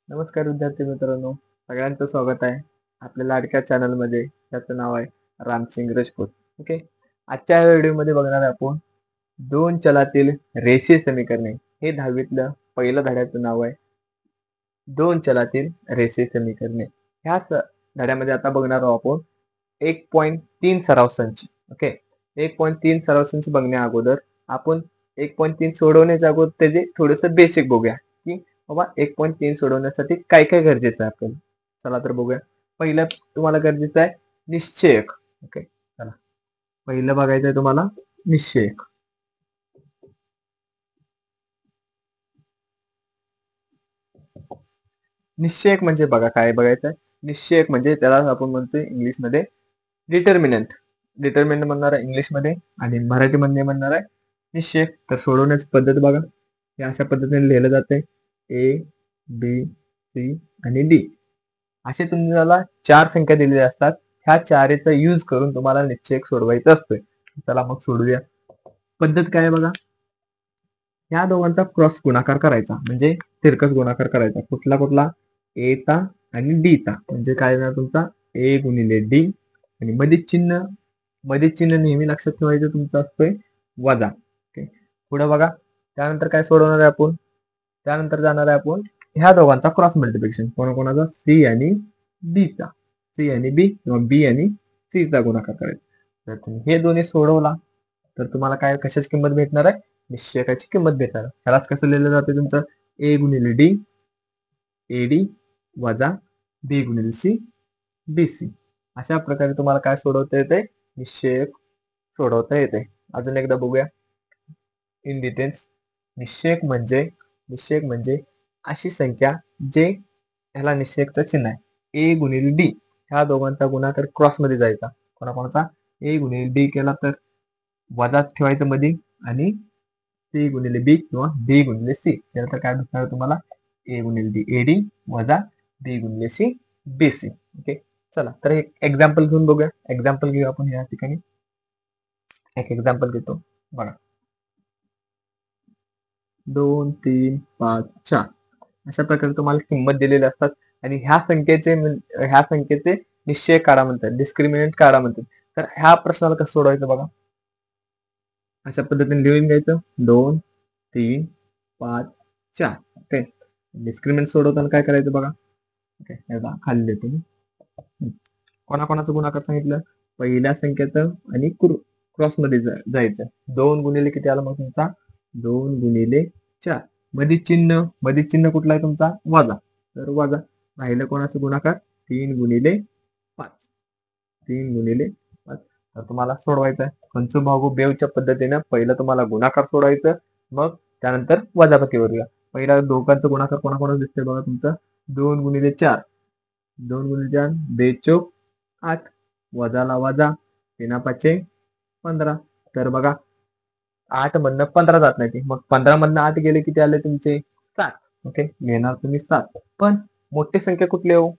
नमस्कार विद्यार्थी मित्रांनो, सगळ्यांचं स्वागत आहे आपल्या लाडक्या चॅनलमध्ये. त्याचं नाव आहे रामसिंग राजपूत. ओके, आजच्या व्हिडिओमध्ये बघणार आहे आपण दोन चलातील रेषीय समीकरणे. हे 10वीतलं पहिलं धड्याचं नाव आहे दोन चलातील रेषीय समीकरणे. धड्यामध्ये आता बघणार आहोत आपण 1.3 सराव संच. ओके, 1.3 सराव संच बघण्या अगोदर आपण 1.3 सोडवण्याच्या अगोदर त्याचे थोडंसं बेसिक बघूया की बाबा 1.3 सोडवण्यासाठी काय काय गरजेचं आहे आपल्याला. चला तर बघूया. पहिलं तुम्हाला गरजेचं आहे निश्चयक. ओके, चला पहिलं बघायचं आहे तुम्हाला निश्चयक. निश्चयक म्हणजे बघा काय बघायचं आहे. निश्चयक म्हणजे त्याला आपण म्हणतोय इंग्लिशमध्ये डिटर्मिनंट. डिटर्मिनंट म्हणणार आहे इंग्लिशमध्ये आणि मराठीमध्ये म्हणणार आहे निश्चयक. तर सोडवण्याची पद्धत बघा, हे अशा पद्धतीने लिहिलं जाते ए बी सी आणि डी. असे तुम्हाला 4 संख्या दिलेल्या असतात. ह्या चारीचा यूज करून तुम्हाला निश्चयक सोडवायचा असतोय. चला मग सोडूया. पद्धत काय बघा, ह्या दोघांचा क्रॉस गुणाकार करायचा म्हणजे तिरकस गुणाकार करायचा. कुठला कुठला? ए चा आणि डी चा. म्हणजे काय येणार तुमचा ए गुणिले डी आणि मध्ये चिन्ह नेहमी लक्षात ठेवायचं तुमचं असतोय वजा. ओके, पुढे बघा. त्यानंतर काय सोडवणार आहे आपण? त्यानंतर जाणार आहे आपण ह्या दोघांचा क्रॉस मल्टिप्लिकेशन. कोणाकोणाचा? सी आणि बी चा. सी आणि बी किंवा बी आणि सी चा गुणाकार करायचा. जर तुम्ही हे दोन्ही सोडवला तर तुम्हाला काय कशाची किंमत भेटणार आहे? निश्चयकाची किंमत भेटणार. ह्यालाच कसं लिहिलं जाते तुमचं ए गुणिले डी ए डी वजा बी गुणिले सी बी सी. अशा प्रकारे तुम्हाला काय सोडवता येते? निश्चयक सोडवता येते. अजून एकदा बघूया इन डिटेल्स. निश्चयक म्हणजे अशी संख्या जे ह्याला निश्चयकचं चिन्ह आहे ए गुणिले डी. ह्या दोघांचा गुणाकार क्रॉस मध्ये जायचा. कोणाकोणाचा? ए गुणिले डी केला तर वजा ठेवायचं मध्ये आणि सी गुणिले बी किंवा बी गुणिले सी केलं तर काय भेटणार तुम्हाला? ए गुणिले डी ए डी वजा बी गुणिले सी बी सी. ओके, चला तर एक एक्झाम्पल घेऊन बघूया. एक्झाम्पल घेऊ आपण या ठिकाणी. एक एक्झाम्पल घेतो बघा. 2 3 5 4 अशा प्रकारे तुम्हाला किंमत दिलेली असतात आणि ह्या संख्येचे निश्चय काढा म्हणतात, डिस्क्रिमिनंट काढा म्हणतात. तर ह्या प्रश्नाला कसं सोडवायचं बघा. अशा पद्धतीने लिहून घ्यायचं 2 3 5 4. ओके, डिस्क्रिमिनंट सोडवताना काय करायचं बघा. ओके, खाली देतो मी. कोणाकोणाचं गुणाकार सांगितलं? पहिल्या संख्येचं आणि क्रॉस मध्ये जायचं. 2 गुणिले किती आलं मग तुमचा? 2 गुणिले 4. मध्ये चिन्ह कुठला आहे तुमचा? वजा. तर वजा. राहिलं कोणाचं गुणाकार? 3 गुणिले 5. 3 गुणिले 5. तर तुम्हाला सोडवायचं आहे कंचुभागू बेवच्या पद्धतीनं. पहिलं तुम्हाला गुणाकार सोडवायचं, मग त्यानंतर वजाबाकी वरूया. पहिला दोघांचं गुणाकार कोणाकोणाचं दिसतंय बघा तुमचं. 2 गुणिले 4. 2 गुणिले 4 बेचोक 8 वजाला वजा 3 5 15. तर बघा 8 मधनं 15 जात नाही, मग 15 मधनं 8 गेले किती आले तुमचे? 7. ओके, घेणार तुम्ही 7. पण मोठी संख्या कुठली हो?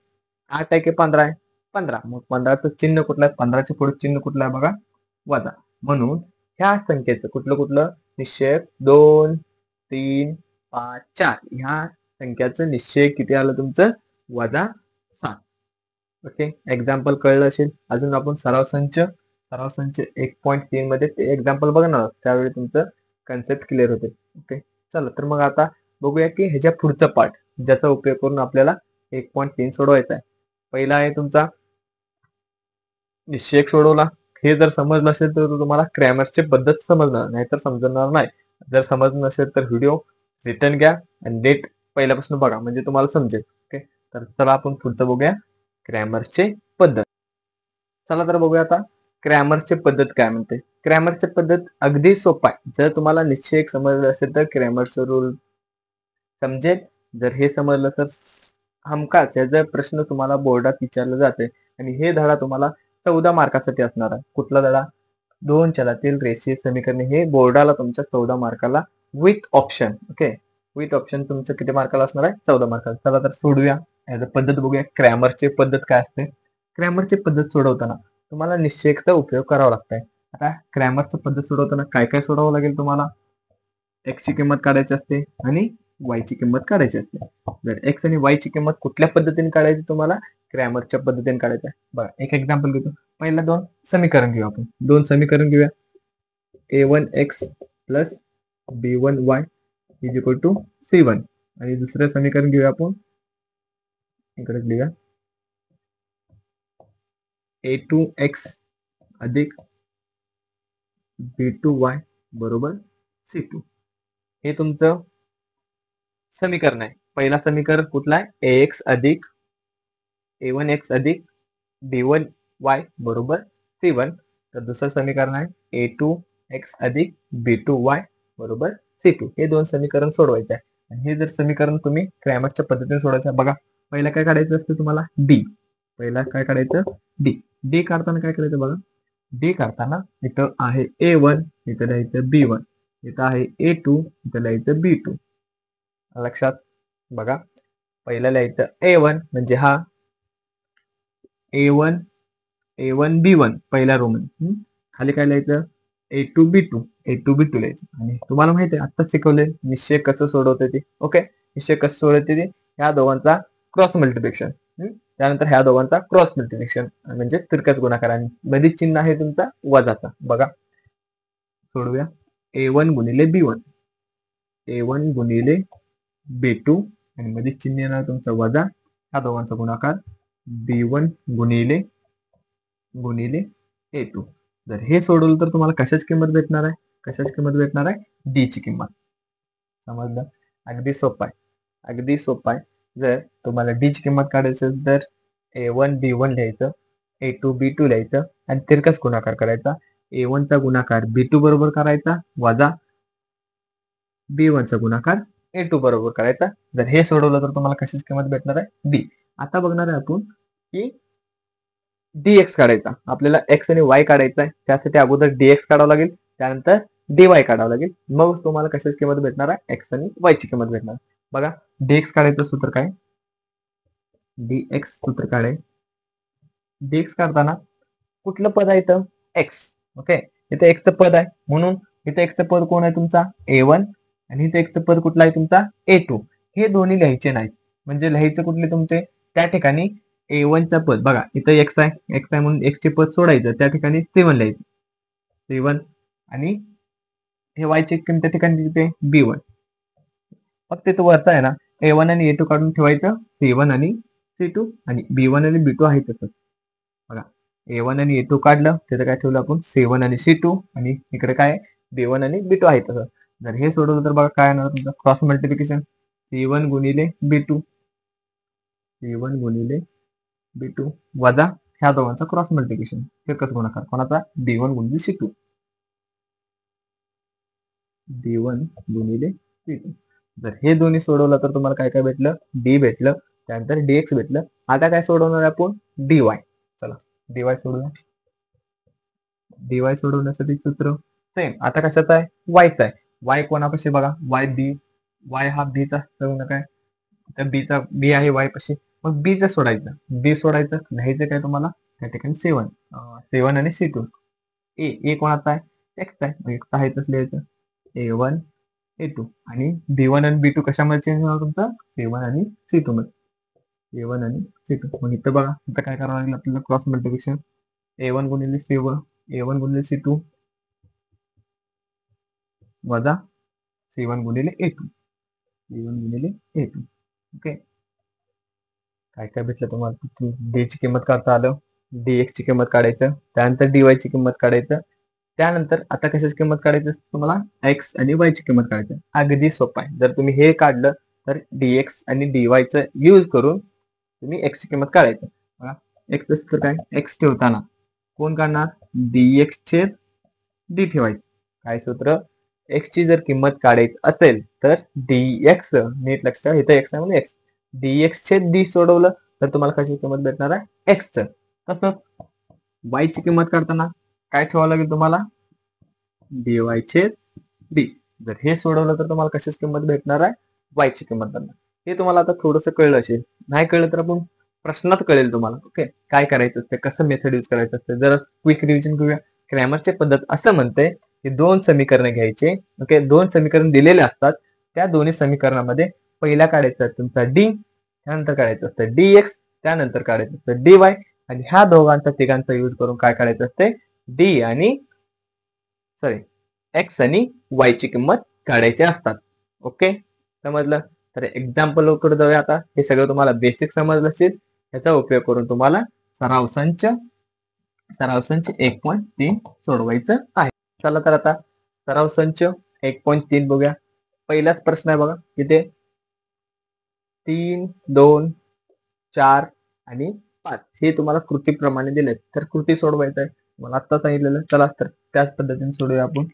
8 आहे की 15 आहे? 15. मग 15चं चिन्ह कुठलं आहे? 15च्या पुढे चिन्ह कुठलं आहे बघा? वजा. म्हणून ह्या संख्येचं कुठलं निश्चयक 2 3 5 4 ह्या संख्याचं निश्चय किती आलं तुमचं? वजा 7. ओके, एक्झाम्पल कळलं असेल. अजून आपण सराव संच 1.3 मध्ये ते एक्झाम्पल बघणार आहोत. त्यावेळी तुमचं कन्सेप्ट क्लिअर होते. ओके, चला तर मग आता बघूया की ह्याच्या पुढचं पार्ट ज्याचा उपयोग करून आपल्याला 1.3 सोडवायचा आहे. पहिला आहे तुमचा निश्चयक सोडवला. हे जर समजलं असेल तर तुम्हाला क्रॅमरची पद्धत समजणार, नाही तर समजणार नाही. जर समजलं नसेल तर व्हिडिओ रिटर्न घ्या आणि डेट पहिल्यापासून बघा म्हणजे तुम्हाला समजेल. ओके, तर चला आपण पुढचं बघूया क्रॅमरची पद्धत. चला तर बघूया आता क्रॅमरची पद्धत काय म्हणते. क्रॅमरची पद्धत अगदी सोपा आहे. जर तुम्हाला निश्चयक समजलं असेल तर क्रॅमरचं रूल समजेल. जर हे समजलं तर हमखास याचा प्रश्न तुम्हाला बोर्डात विचारला जाते आणि हे धडा तुम्हाला 14 मार्कासाठी असणार आहे. कुठला धडा? दोन चलातील रेषीय समीकरणे. हे बोर्डाला तुमच्या 14 मार्काला with option. Okay, with option तुमचं किती मार्काला असणार आहे? 14 मार्काला. चला तर सोडूया. याची पद्धत बघूया. क्रॅमरची पद्धत काय असते? क्रॅमरची पद्धत सोडवताना तुम्हाला निश्चयकचा उपयोग करावा लागतंय. आता क्रॅमरची पद्धत सोडवताना काय काय सोडवावं लागेल तुम्हाला? x ची किंमत काढायची असते आणि y ची किंमत काढायची असते. जर x आणि y ची किंमत कुठल्या पद्धतीने काढायची तुम्हाला क्रॅमरच्या पद्धतीने काढायचं आहे. बघा एक एक्झाम्पल घेतो. पहिला दोन समीकरण घेऊ आपण. दोन समीकरण घेऊया. a1x plus b1y is equal to c1 आणि दुसरं समीकरण घेऊया आपण. इकडे लिहूया a2x अधिक b2y बरोबर c2. हे तुमचं समीकरण आहे. पहिला समीकरण कुठला आहे? ax अधिक a1x अधिक b1y बरोबर c1. तर दुसरं समीकरण आहे a2x अधिक b2y बरोबर c2. हे दोन समीकरण सोडवायचे आहे. आणि हे जर समीकरण तुम्ही क्रॅमरच्या पद्धतीने सोडवायचं आहे. बघा पहिला काय काढायचं असतं तुम्हाला? डी. पहिला काय काढायचं? डी. डी काढताना काय करायचं बघा. डी काढताना इथं आहे a1, इथं लिहायचं b1, इथं आहे a2, इथं लिहायचं b2. लक्षात बघा. पहिला लिहायचं a1 म्हणजे हा a1 b1 पहिल्या रो मध्ये. खाली काय लिहायचं? a2 b2 लिहायचं. आणि तुम्हाला माहिती आहे आत्ताच शिकवले निश्चय कसं सोडवते ते. ओके, निश्चय कसं सोडवते ते? ह्या दोघांचा क्रॉस मल्टिप्लिकेशन, त्यानंतर ह्या दोघांचा क्रॉस मल्टिप्लिकेशन म्हणजे तिरकस गुणाकार. आणि मध्ये चिन्ह आहे तुमचा वजाचा. बघा सोडूया. a1 गुणिले b1, a1 गुणिले b2 आणि मध्ये चिन्ह येणार तुमचा वजा. ह्या दोघांचा गुणाकार b1 गुणिले a2. जर हे सोडवलं तर तुम्हाला कशाची किंमत भेटणार आहे? कशाची किंमत भेटणार आहे? डी ची किंमत. समजलं? अगदी सोपं आहे, अगदी सोपं आहे. जर तुम्हाला डी ची किंमत काढायची तर a1 b1 लिहायचं, a2 b2 लिहायचं आणि तिरकस गुणाकार करायचा. a1 चा गुणाकार b2 बरोबर करायचा वजा b1 चा गुणाकार a2 बरोबर करायचा. जर हे सोडवलं तर तुम्हाला कशाची किंमत भेटणार आहे? डी. आता बघणार आहे आपण की dx काढायचा. आपल्याला x आणि y काढायचा आहे. त्यासाठी अगोदर dx काढावं लागेल, त्यानंतर dy काढावं लागेल. मग तुम्हाला कशाची किंमत भेटणार आहे? x आणि y ची किंमत भेटणार. बघा dx काढायचं सूत्र काय? dx सूत्र काढे. dx काढताना कुठलं पद आहे इथं? x. ओके, इथे x चं पद आहे म्हणून इथे x चं पद कोण आहे तुमचा? a1 आणि इथे x चं पद कुठलं आहे तुमचा? a2. हे दोन्ही लिहायचे नाहीत. म्हणजे लिहायचं कुठले तुमचे? त्या ठिकाणी a1 चा पद बघा इथं x आहे म्हणून x चे पद सोडायचं. त्या ठिकाणी c1 लिहायचं, c1 आणि हे y चे त्या ठिकाणी तिथे b1. फक्त इथं वरता आहे ना a1 आणि a2 काढून ठेवायचं, c1 आणि c2 आणि b1 आणि b2 आहे तसंच. बघा a1 आणि a2 काढलं, तिथं काय ठेवलं आपण? c1 आणि c2 आणि इकडे काय b1 आणि b2 आहे तसं. जर हे सोडवलं तर बघा काय येणार तुमचं? क्रॉस मल्टिप्लिकेशन c1 गुणिले b2, c1 गुणिले b2 वजा ह्या दोघांचा क्रॉस मल्टिप्लिकेशन तिरकस गुणाकार कोणाचा? b1 गुणिले c2, b1 गुणिले c2. जर हे दोन्ही सोडवलं तर तुम्हाला काय काय भेटलं? डी भेटलं, त्यानंतर dx भेटलं. आता काय सोडवणार आहे आपण? dy. चला dy सोडूया. dy सोडवण्यासाठी सूत्र सेम. आता कशाचं आहे? y चा आहे. y कोणापाशी बघा? y हा b चा असतो काय? तर b आहे y पाशी. मग b चं सोडायचं, b सोडायचं लिहायचं काय तुम्हाला? त्या ठिकाणी c1 आणि c2. ए कोणाचा आहे? x आहे, x आहे तसं लिहायचं a1 a2 आणि b1 आणि b2 कशामध्ये चेंज होणार तुमचा? c1 आणि c2 मध्ये, a1 आणि c2. मग इथं बघा इथं काय करावं लागेल आपल्याला? क्रॉस मल्टिप्लिकेशन a1 गुणिले c1, a1 गुणिले c2 वजा c1 गुणिले a2, c1 गुणिले a2. ओके, काय काय भेटलं तुम्हाला? डी ची किंमत काढता आलं, dx ची किंमत काढायचं, त्यानंतर dy ची किंमत काढायचं, त्यानंतर आता कशाची किंमत काढायची असते तुम्हाला? x आणि y ची किंमत काढायची. अगदी सोपं आहे. जर तुम्ही हे काढलं तर dx आणि dy चं यूज करून तुम्ही x ची किंमत काढायचं. बघा x चं सूत्र काय? x ठेवताना कोण काढणार? dx छेद d ठेवायचं. काय सूत्र? x ची जर किंमत काढायची असेल तर dx, नीट लक्षात इथे x आहे म्हणून x, dx छेद d सोडवलं तर तुम्हाला कशाची किंमत भेटणार आहे? x चं. तसंच y ची किंमत काढताना काय ठेवावं लागेल तुम्हाला? dy छेद d. जर हे सोडवलं तर तुम्हाला कशाची किंमत भेटणार आहे? y ची किंमत भेटणार. हे तुम्हाला आता थोडंसं कळलं असेल. नाही कळलं तर आपण प्रश्नात कळेल तुम्हाला. ओके, काय करायचं असते, कसं मेथड यूज करायचं असते. जरा क्विक रिव्हिजन करूया. क्रॅमरची पद्धत असं म्हणते की दोन समीकरण घ्यायचे. ओके, दोन समीकरण दिलेले असतात, त्या दोन्ही समीकरणामध्ये पहिला काढायचा तुमचा डी, त्यानंतर काढायचं असतं dx, त्यानंतर काढायचं असतं dy, आणि ह्या दोघांचा तिघांचा यूज करून काय काढायचं असते, डी आणि एक्स आणि वाय ची किंमत काढायची असतात. ओके, समजलं? तर एक्झाम्पल कडे जाऊया आता. हे सगळं तुम्हाला बेसिक समजलं असेल, याचा उपयोग करून तुम्हाला सराव संच 1.3 सोडवायचं आहे. चला तर आता सराव संच 1.3 बघूया. पहिलाच प्रश्न आहे बघा, इथे 3, 2, 4 आणि 5 हे तुम्हाला कृतीप्रमाणे दिलेत. तर कृती सोडवायचं आहे, मला आता सांगितलेलं. चला तर त्याच पद्धतीने सोडूया आपण.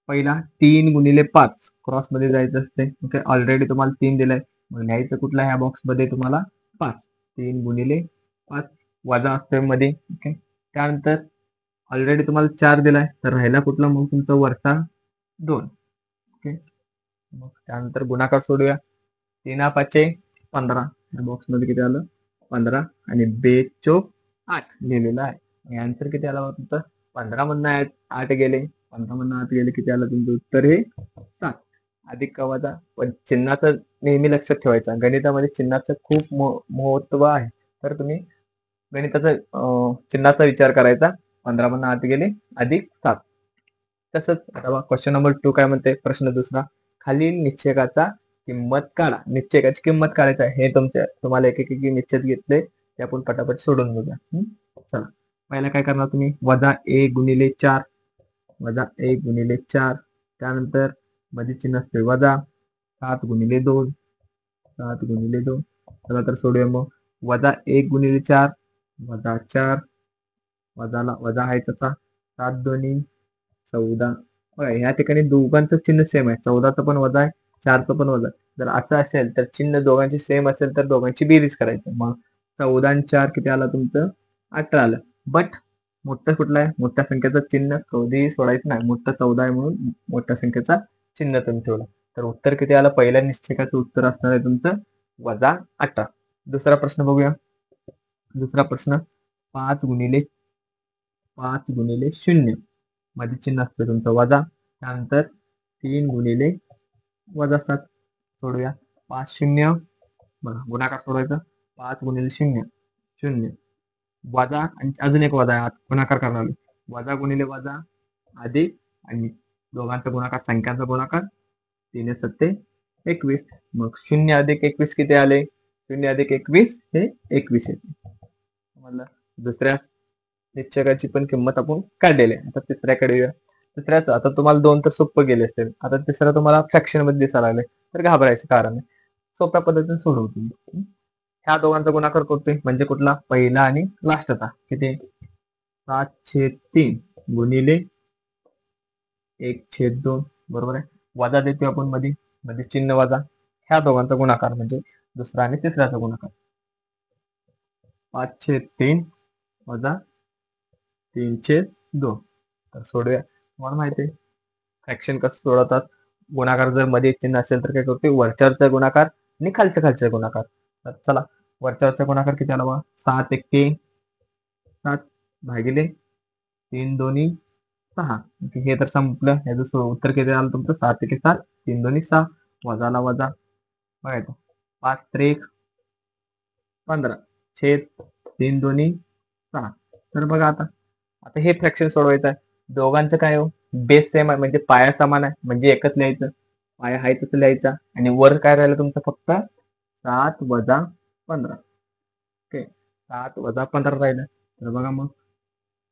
पहिला 3 गुणिले 5 क्रॉस मध्ये जायचं असते. ओके, ऑलरेडी तुम्हाला 3 दिलाय, मग लिहायचं कुठला ह्या बॉक्स मध्ये तुम्हाला 5. 3 गुणिले 5 वजा असते मध्ये. ओके, त्यानंतर ऑलरेडी तुम्हाला 4 दिलाय, तर राहिला कुठला मग तुमचा वरचा 2. ओके, मग त्यानंतर गुणाकार सोडूया. 3 5 15, या बॉक्स मध्ये किती आलं, 15, आणि 2 चौक 8 लिहिलेलं आहे. आन्सर किती आला तुमचं, 15 मधनं 8 गेले, 15 मधनं 8 गेले, किती आलं तुमचं उत्तर हे 7. अधिक का वजा, पण चिन्हाचं नेहमी लक्षात ठेवायचं. गणितामध्ये चिन्हाचं खूप महत्व आहे, तर तुम्ही गणिताचा चिन्हाचा विचार करायचा. 15 मधनं 8 गेले, अधिक 7. तसंच आता क्वेश्चन नंबर 2 काय म्हणते, प्रश्न दुसरा, खालील निश्चयकाचा किंमत काढा. निश्चयकाची किंमत काढायचं आहे. हे तुम्हाला एक निश्चित घेतले, ते आपण पटापट सोडून बघूया. चला, पहिला काय करणार तुम्ही, वजा 1 गुणिले 4, वजा 1 गुणिले 4, त्यानंतर मध्ये चिन्ह असते वजा 7 गुणिले 2, 7 गुणिले 2. चला तर सोडूया मग. वजा 1 गुणिले 4, वजा 4, वजाला वजा आहे तसा, 7 दोन्ही 14. बघा, या ठिकाणी दोघांचं चिन्ह सेम आहे. 14चं पण वजा आहे, 4चं पण वजा. जर असं असेल तर चिन्ह दोघांची सेम असेल तर दोघांची बेरीज करायची. मग 14 आणि 4 किती आला तुमचं, 18 आलं. बट मोठं कुठलं आहे, मोठ्या संख्येचं चिन्ह कधीही सोडायचं नाही. मोठं 14 आहे म्हणून मोठ्या संख्येचा चिन्ह तुम्ही ठेवला. तर उत्तर किती आलं, पहिल्या निश्चयकाचं उत्तर असणार आहे तुमचं वजा 18. दुसरा प्रश्न बघूया. दुसरा प्रश्न, 5 गुणिले 0 मध्ये चिन्ह असतं तुमचं वजा, त्यानंतर 3 गुणिले वजा 7. सोडूया. 5 0, बघा गुणाकार सोडवायचा. 5 गुणिले 0 0, वजा आणि अजून एक वजा आहे, गुणाकार करणार. वजा गुणिले वजा अधिक, आणि दोघांचा गुणाकार, संख्यांचा गुणाकार, 3 7 21. मग 0 अधिक 21 किती आले, 0 अधिक 21 हे 21 येते. समजलं? दुसऱ्या निश्चयकाची पण किंमत आपण काढलेली आहे. आता तिसऱ्याकडे येऊया. तिसऱ्याच आता तुम्हाला 2 तर सोपं गेले असेल, आता तिसरा तुम्हाला फ्रॅक्शन मध्ये दिसायला लागले, तर घाबरायचं कारण नाही, सोप्या पद्धतीने सोडवतो. ह्या दोघांचा गुणाकार करतोय, म्हणजे कुठला, पहिला आणि लास्टचा. किती, 7/3 गुणिले 1/2, बरोबर आहे. वजा देतो आपण मध्ये, मध्ये चिन्ह वजा. ह्या दोघांचा गुणाकार म्हणजे दुसरा आणि तिसऱ्याचा गुणाकार, 5/3 वजा 3/2. तर सोडूया. तुम्हाला माहिती आहे फ्रॅक्शन कसं सोडवतात. गुणाकार जर मध्ये चिन्ह असेल तर काय करतोय, वरच्यावरचा गुणाकार आणि खालच्या गुणाकार. तर चला, वरच्यावरचा गुणाकार किती आला बघा, 7 1 7 भागिले 3 2 6. हे तर संपलं. याचं उत्तर किती आलं तुमचं, 7 1 7, 3 2 6, वजाला वजा, बघायचं 5 3 15 छेद 3 2 6. तर बघा आता आता हे फ्रॅक्शन सोडवायचं आहे. दोघांचं काय हो, बेस सेम आहे, म्हणजे पाया समान आहे, म्हणजे एकच लिहायचं. पाया आहे तसं लिहायचा, आणि वर काय राहिलं तुमचं, फक्त 7 वजा 15. ओके, 7 वजा 15 राहिलं. तर बघा मग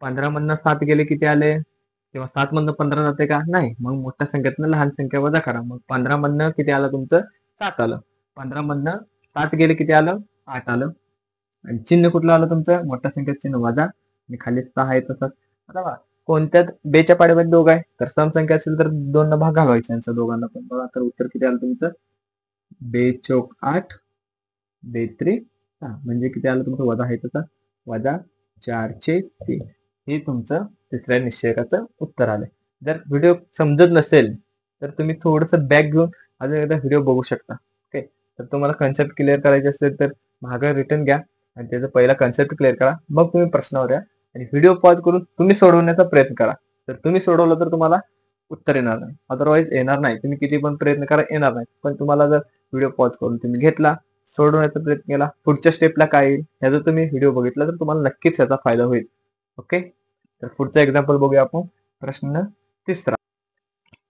15 मधनं 7 गेले किती आले, तेव्हा 7 मधनं 15 जाते का, नाही. मग मोठ्या संख्येतनं लहान संख्या वजा करा. मग 15 मधनं किती आलं तुमचं, 7 आलं. 15 मधनं 7 गेले किती आलं, 8 आलं. आणि चिन्ह कुठलं आलं तुमचं, मोठ्या संख्येत चिन्ह वजा, आणि खाली 6 आहे तसंच. आता बघा, कोणत्याच बेच्या पाड्यामध्ये दोघ आहे, तर समसंख्या असेल तर 2 भाग घालवायचे यांचं दोघांना पण. बघा, तर उत्तर किती आलं तुमचं, 2 चौक 8, 2 3 6, म्हणजे किती आलं तुमचं, वजा आहे तसं, वजा 4/3. हे तुमचं तिसऱ्या निश्चयकाचं उत्तर आलंय. जर व्हिडिओ समजत नसेल तर तुम्ही थोडंसं बॅक घेऊन अजून एकदा व्हिडिओ बघू शकता. ओके, तर तुम्हाला कन्सेप्ट क्लिअर करायचे असेल तर मागं रिटर्न घ्या आणि त्याचा पहिला कन्सेप्ट क्लिअर करा, मग तुम्ही प्रश्नावर या आणि व्हिडिओ पॉज करून तुम्ही सोडवण्याचा प्रयत्न करा. तर तुम्ही सोडवलं तर तुम्हाला उत्तर येणार नाही, अदरवाईज येणार नाही. तुम्ही किती पण प्रयत्न करा येणार नाही. पण तुम्हाला जर व्हिडिओ पॉज करून तुम्ही घेतला, सोडवण्याचा प्रयत्न केला, पुढच्या स्टेपला काय येईल याचा तुम्ही व्हिडिओ बघितला तर तुम्हाला नक्कीच याचा फायदा होईल. ओके, तर पुढचा एक्झाम्पल बघूया आपण. प्रश्न तिसरा.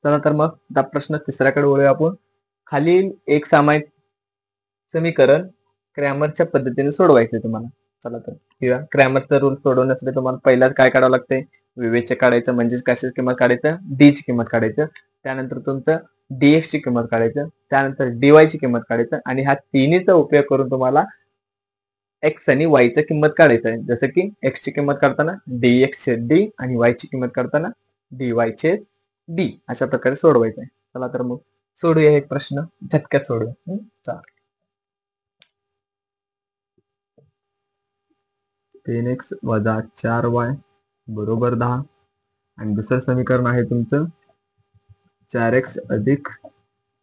चला तर मग आता प्रश्न तिसऱ्याकडे वळूया आपण. खालील एक सामायिक समीकरण क्रॅमरच्या पद्धतीने सोडवायचे तुम्हाला. चला तर किंवा क्रॅमरचा रूल सोडवण्यासाठी तुम्हाला पहिला काय काढावं लागतंय, विवेचे काढायचं म्हणजेच कशाची किंमत काढायचं, डी ची किंमत काढायचं. त्यानंतर तुमचं dx ची किंमत काढायचं. त्यानंतर dy ची किंमत काढायचं. आणि ह्या तिन्हीचा उपयोग करून तुम्हाला x आणि y ची किंमत काढायचं आहे. जसं की x ची किंमत काढताना dx छेद d आणि y ची किंमत काढताना dy छेद d अशा प्रकारे सोडवायचं आहे. चला तर मग सोडूया एक प्रश्न, झटक्यात सोडूया. चला. 3x वजा 4y बरोबर 10 आणि दुसरं समीकरण आहे तुमचं 4x अधिक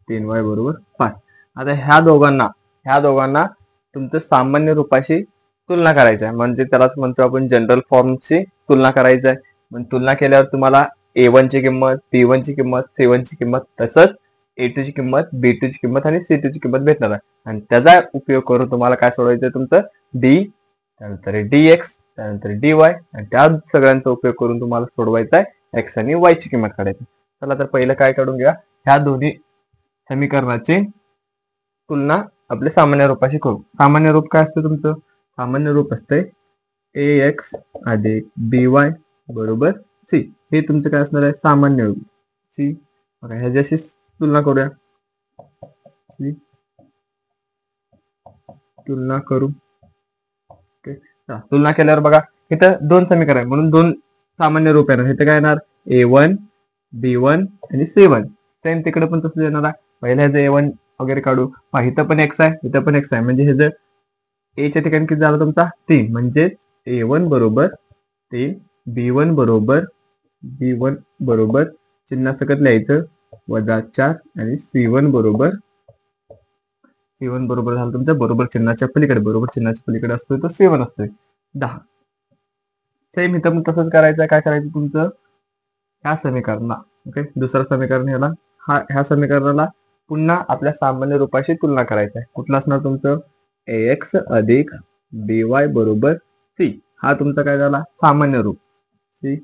3y बरोबर 5. आता ह्या दोघांना तुमचं सामान्य रूपाशी तुलना करायची आहे, म्हणजे त्यालाच म्हणतो आपण जनरल फॉर्मची तुलना करायची आहे. म्हणजे तुलना केल्यावर तुम्हाला a1 ची किंमत, b1 ची किंमत, c1 ची किंमत, तसंच a2 ची किंमत, b2 ची किंमत आणि c2 ची किंमत भेटणार आहे. आणि त्याचा उपयोग करून तुम्हाला काय सोडवायचं आहे, तुमचं d, त्यानंतर dx, त्यानंतर dy आणि त्या सगळ्यांचा उपयोग करून तुम्हाला सोडवायचा आहे x आणि y ची किंमत काढायची. चला तर पहिलं काय काढून घ्या, ह्या दोन्ही समीकरणाची तुलना आपल्या सामान्य रूपाशी करू. सामान्य रूप काय असतं तुमचं, सामान्य रूप असते ax अधिक by बरोबर c. हे तुमचं काय असणार आहे, सामान्य रूप c. ह्याच्याशी तुलना करूया, c तुलना करू. तुलना केल्यावर बघा इथं दोन समीकरण आहे म्हणून दोन सामान्य रूप येणार. इथे काय येणार, a1 b1 आणि c1. सेम तिकडे पण तसं येणार आहे. पहिल्या ह्याचं a1 वगैरे काढू, इथं पण x आहे, इथं पण x आहे, म्हणजे हे जर a च्या ठिकाणी किती झालं तुमचा 3, म्हणजेच a1 बरोबर 3, b1 बरोबर चिन्ह सकट लिहायचं वजा 4 आणि c1 बरोबर झालं तुमच्या बरोबर चिन्हाच्या पलीकडे असतो तो c1 असतोय 10. सेम इथं पण तसंच करायचं. काय करायचं तुमचं, ह्या समीकरणाला ओके, दुसरं समीकरण ह्या समीकरणाला पुन्हा आपल्या सामान्य रूपाशी तुलना करायचं आहे. कुठलं असणार तुमचं, ax अधिक by बरोबर c. हा तुमचा काय झाला, सामान्य रूप c.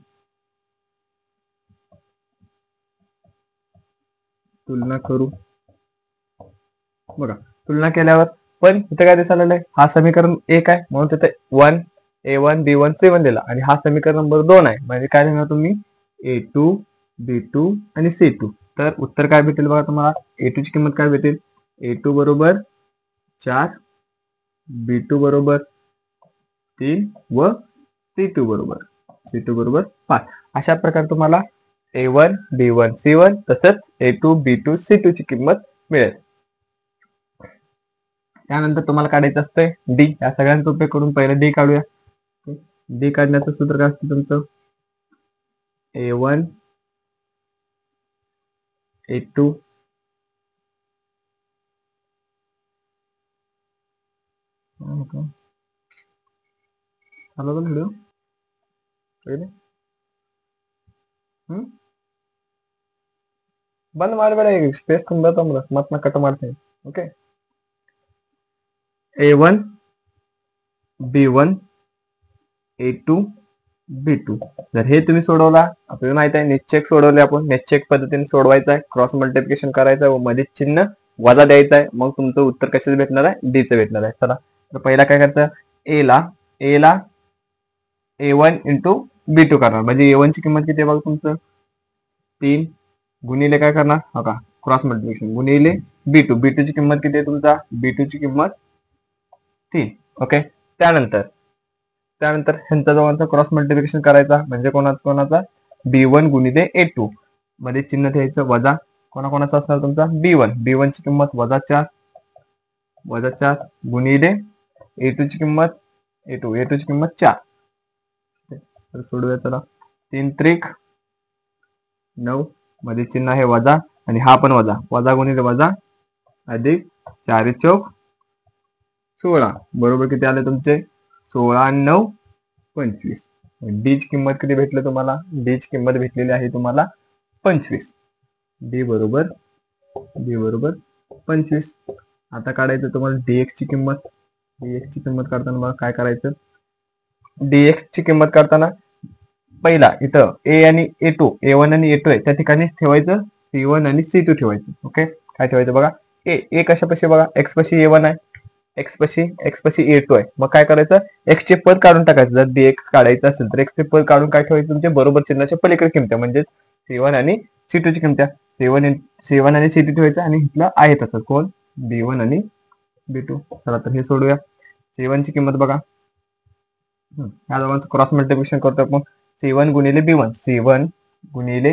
तुलना करू. बघा तुलना केल्यावर पण इथे काय दिसायला, हा समीकरण 1 आहे म्हणून तिथे a1 b1 c1 दिला आणि हा समीकरण नंबर 2 आहे, म्हणजे काय लिहिणार तुम्ही a2 b2 आणि c2. तर उत्तर काय भेटेल बघा तुम्हाला, a2 ची किंमत काय भेटेल, a2 बरोबर 4, b2 बरोबर 3 व c2 बरोबर 5. अशा प्रकारे तुम्हाला a1 b1 c1 तसंच a2 b2 c2 ची किंमत मिळेल. त्यानंतर तुम्हाला काढायचं असतंय डी. या सगळ्यांचा उपयोग करून पहिलं डी काढूया. डी काढण्याचं सूत्र काय असतं तुमचं, a1 a2 व्हिडिओ ಬಂದ್ ಮಾಡಬೇಡ, ಈಗ ಸ್ಪೇಸ್ ತುಂಬಾ ಮತ್ ನಾ ಕಟ್ ಮಾಡ್ತೀನಿ. Okay, a1 b1 a2 b2. जर हे तुम्ही सोडवला, आपल्याला माहित आहे निश्चयक सोडवले आपण, निश्चयक पद्धतीने सोडवायचं आहे, क्रॉस मल्टिप्लिकेशन करायचं आहे व मध्ये चिन्ह वजा द्यायचं आहे. मग तुमचं उत्तर कशाचं भेटणार आहे, डी चं भेटणार आहे. चला तर पहिला काय करायचं, ए ला a1 इंटू b2 करणार, म्हणजे a1 ची किंमत किती आहे बघा तुमचं 3 गुणिले काय करणार, हो का क्रॉस मल्टिप्लिकेशन गुणिले b2 ची किंमत किती आहे तुमचा, b2 ची किंमत 3. ओके, त्यानंतर ह्यांचा दोघांचा क्रॉस मल्टिप्लिकेशन करायचा, म्हणजे कोणाचा b1 गुणिले a2 मध्ये चिन्ह द्यायचं वजा कोणाचा असणार तुमचा b1 ची किंमत वजा 4 गुणिले a2 ची किंमत 4. तर सोडूया चला, 3 त्रिक 9 मध्ये चिन्ह आहे वजा आणि हा पण वजा गुणिले वजा अधिक 4 चौक 16 बरोबर किती आले तुमचे 16 आणि 9 25. डी ची किंमत किती भेटली तुम्हाला, डी ची किंमत भेटलेली आहे तुम्हाला 25. डी बरोबर 25. आता काढायचं तुम्हाला डीएक्स ची किंमत. डीएक्स ची किंमत काढताना बघा काय करायचं. डीएक्स ची किंमत काढताना पहिला इथं ए आणि A1 आणि A2 आहे त्या ठिकाणी ठेवायचं C1 आणि C2 ठेवायचं. ओके, काय ठेवायचं बघा. ए कशापाशी बघा, एक्स पाशी A1 आहे, एक्स पाशी A2 आहे. मग काय करायचं, एक्स चे पद काढून टाकायचं. जर डीएक्स काढायचं असेल तर एक्स चे पद काढून काय ठेवायचं, तुमच्या बरोबर चिन्हाच्या पलीकडे किमत्या म्हणजेच C1 आणि C2 ची किमत्या. C1 आणि C2 ठेवायचं आणि इथलं आहे तसं कोण B1 आणि B2. चला तर हे सोडूया. C1 ची किंमत बघा, ह्या दोघांचं क्रॉस मल्टिप्लिकेशन करतो आपण. C1 गुणिले B1, C1 गुणिले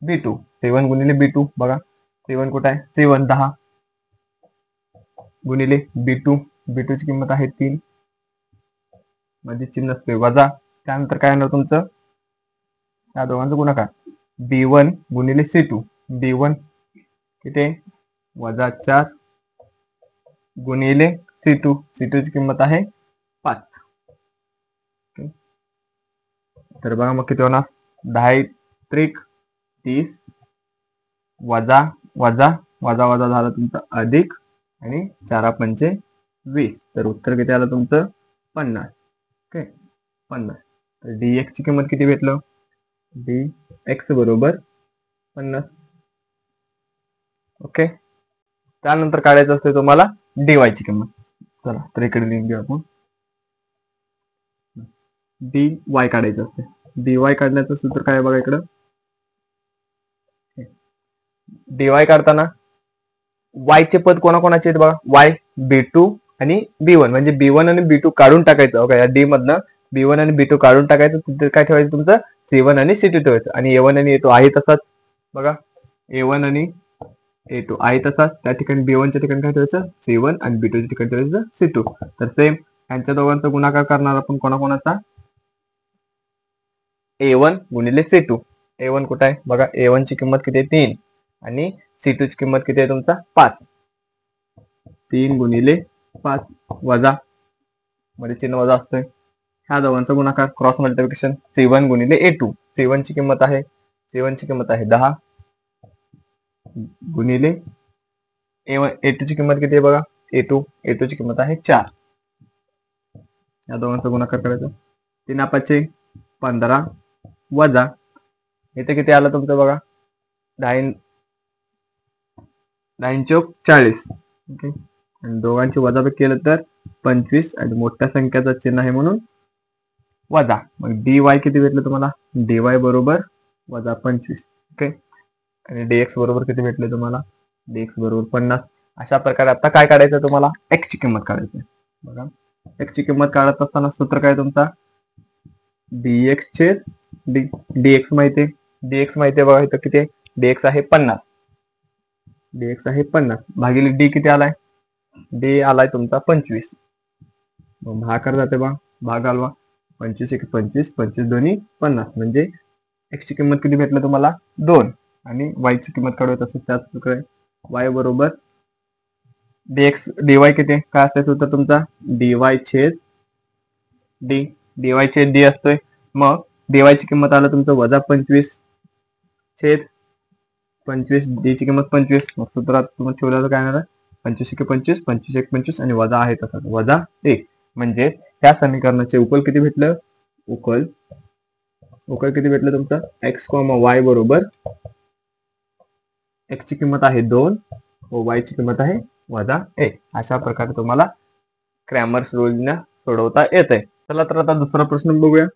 B2, C1 गुणिले B2 बघा. C1 कुठं आहे, C1 10 गुणिले B2, B2 ची किंमत आहे 3 मध्ये चिन्ह असते वजा. त्यानंतर काय येणार तुमचं, या दोघांचं गुणाकार. B1 गुणिले C2, B1 किती वजा 4 गुणिले C2, C2 ची किंमत आहे 5. तर बघा मग किती होणार, 10 त्रिक 30 वजा वजा वजा वजा झालं तुमचं अधिक आणि 4 पंचे 20. तर उत्तर किती आलं तुमचं 50. ओके 50. तर डीएक्स ची किंमत किती भेटलं, dx बरोबर 50. ओके, त्यानंतर काढायचं असते तुम्हाला dy ची किंमत. चला तर इकडे लिहून घेऊ आपण. dy काढायचं असते. dy काढण्याचं सूत्र काय बघा इकडं. dy काढताना y चे पद कोणाकोणाचे आहेत बघा, y b2 आणि b1 म्हणजे b1 आणि b2 काढून टाकायचं. ओके, या डी मधनं b1 आणि b2 काढून टाकायचं. तिथे काय ठेवायचं तुमचं C1 आणि C2 ठेवायचं आणि A1 आणि A2 आहे तसाच बघा. A1 आणि A2 आहे तसाच. त्या ठिकाणी B1 च्या ठिकाणी काय ठेवायचं C1 आणि B2 च्या ठिकाणी ठेवायचं C2. तर सेम यांच्या दोघांचा गुणाकार करणार आपण कोणाकोणाचा, A1 गुणिले C2. A1 कुठं आहे बघा, A1 ची किंमत किती आहे 3 आणि C2 ची किंमत किती आहे तुमचा 5. 3 गुणिले 5 वजा मध्ये चिन्ह वजा असतोय. ह्या दोघांचा गुणाकार क्रॉस मल्टिप्लिकेशन. C1 गुणिले A2, C1 ची किंमत आहे 10 गुणिले A2 ची किंमत किती आहे बघा, A2 ची किंमत आहे 4. या दोघांचा गुणाकार करायचा. 3 5 15 वजा इथे किती आलं तुमचं बघा, 10 चौक 40. ओके, आणि दोघांची वजाबाकी केलं तर 25 आणि मोठ्या संख्याचा चिन्ह आहे म्हणून वजा. मग dy किती भेटलं तुम्हाला, dy बरोबर वजा 25. ओके, आणि dx बरोबर किती भेटले तुम्हाला, dx बरोबर 50. अशा प्रकारे आता काय काढायचं तुम्हाला, x ची किंमत काढायची बघा. x ची किंमत काढत असताना सूत्र काय तुमचा, dx छेद dx माहिती आहे बघा. इथं किती dx आहे 50, dx आहे 50 भागिले d किती आलाय, d आलाय तुमचा 25. मग भागाकार जाते बा, भाग घालवा. 25 1 25, 25 दोन्ही 50 म्हणजे x ची किंमत किती भेटलं तुम्हाला 2 आणि y ची किंमत काढूयात असं त्याच प्रकारे. y बरोबर dx dy किती काय असायचं होतं तुमचा, dy छेद d असतोय. मग dy ची किंमत आलं तुमचं वजा 25 छेद 25, d ची किंमत 25. मग सूत्रात तुम्हाला ठेवलं काय येणार, 25 1 25, 25 1 25 आणि वजा आहे तसं वजा 1. म्हणजे त्या समीकरणाचे उकल किती भेटलं, उकल किती भेटलं तुमचं, x, y बरोबर x ची किंमत आहे 2 व y ची किंमत आहे वजा 1. अशा प्रकारे तुम्हाला क्रॅमर्स रूलने सोडवता येते. चला तर आता दुसरा प्रश्न बघूया.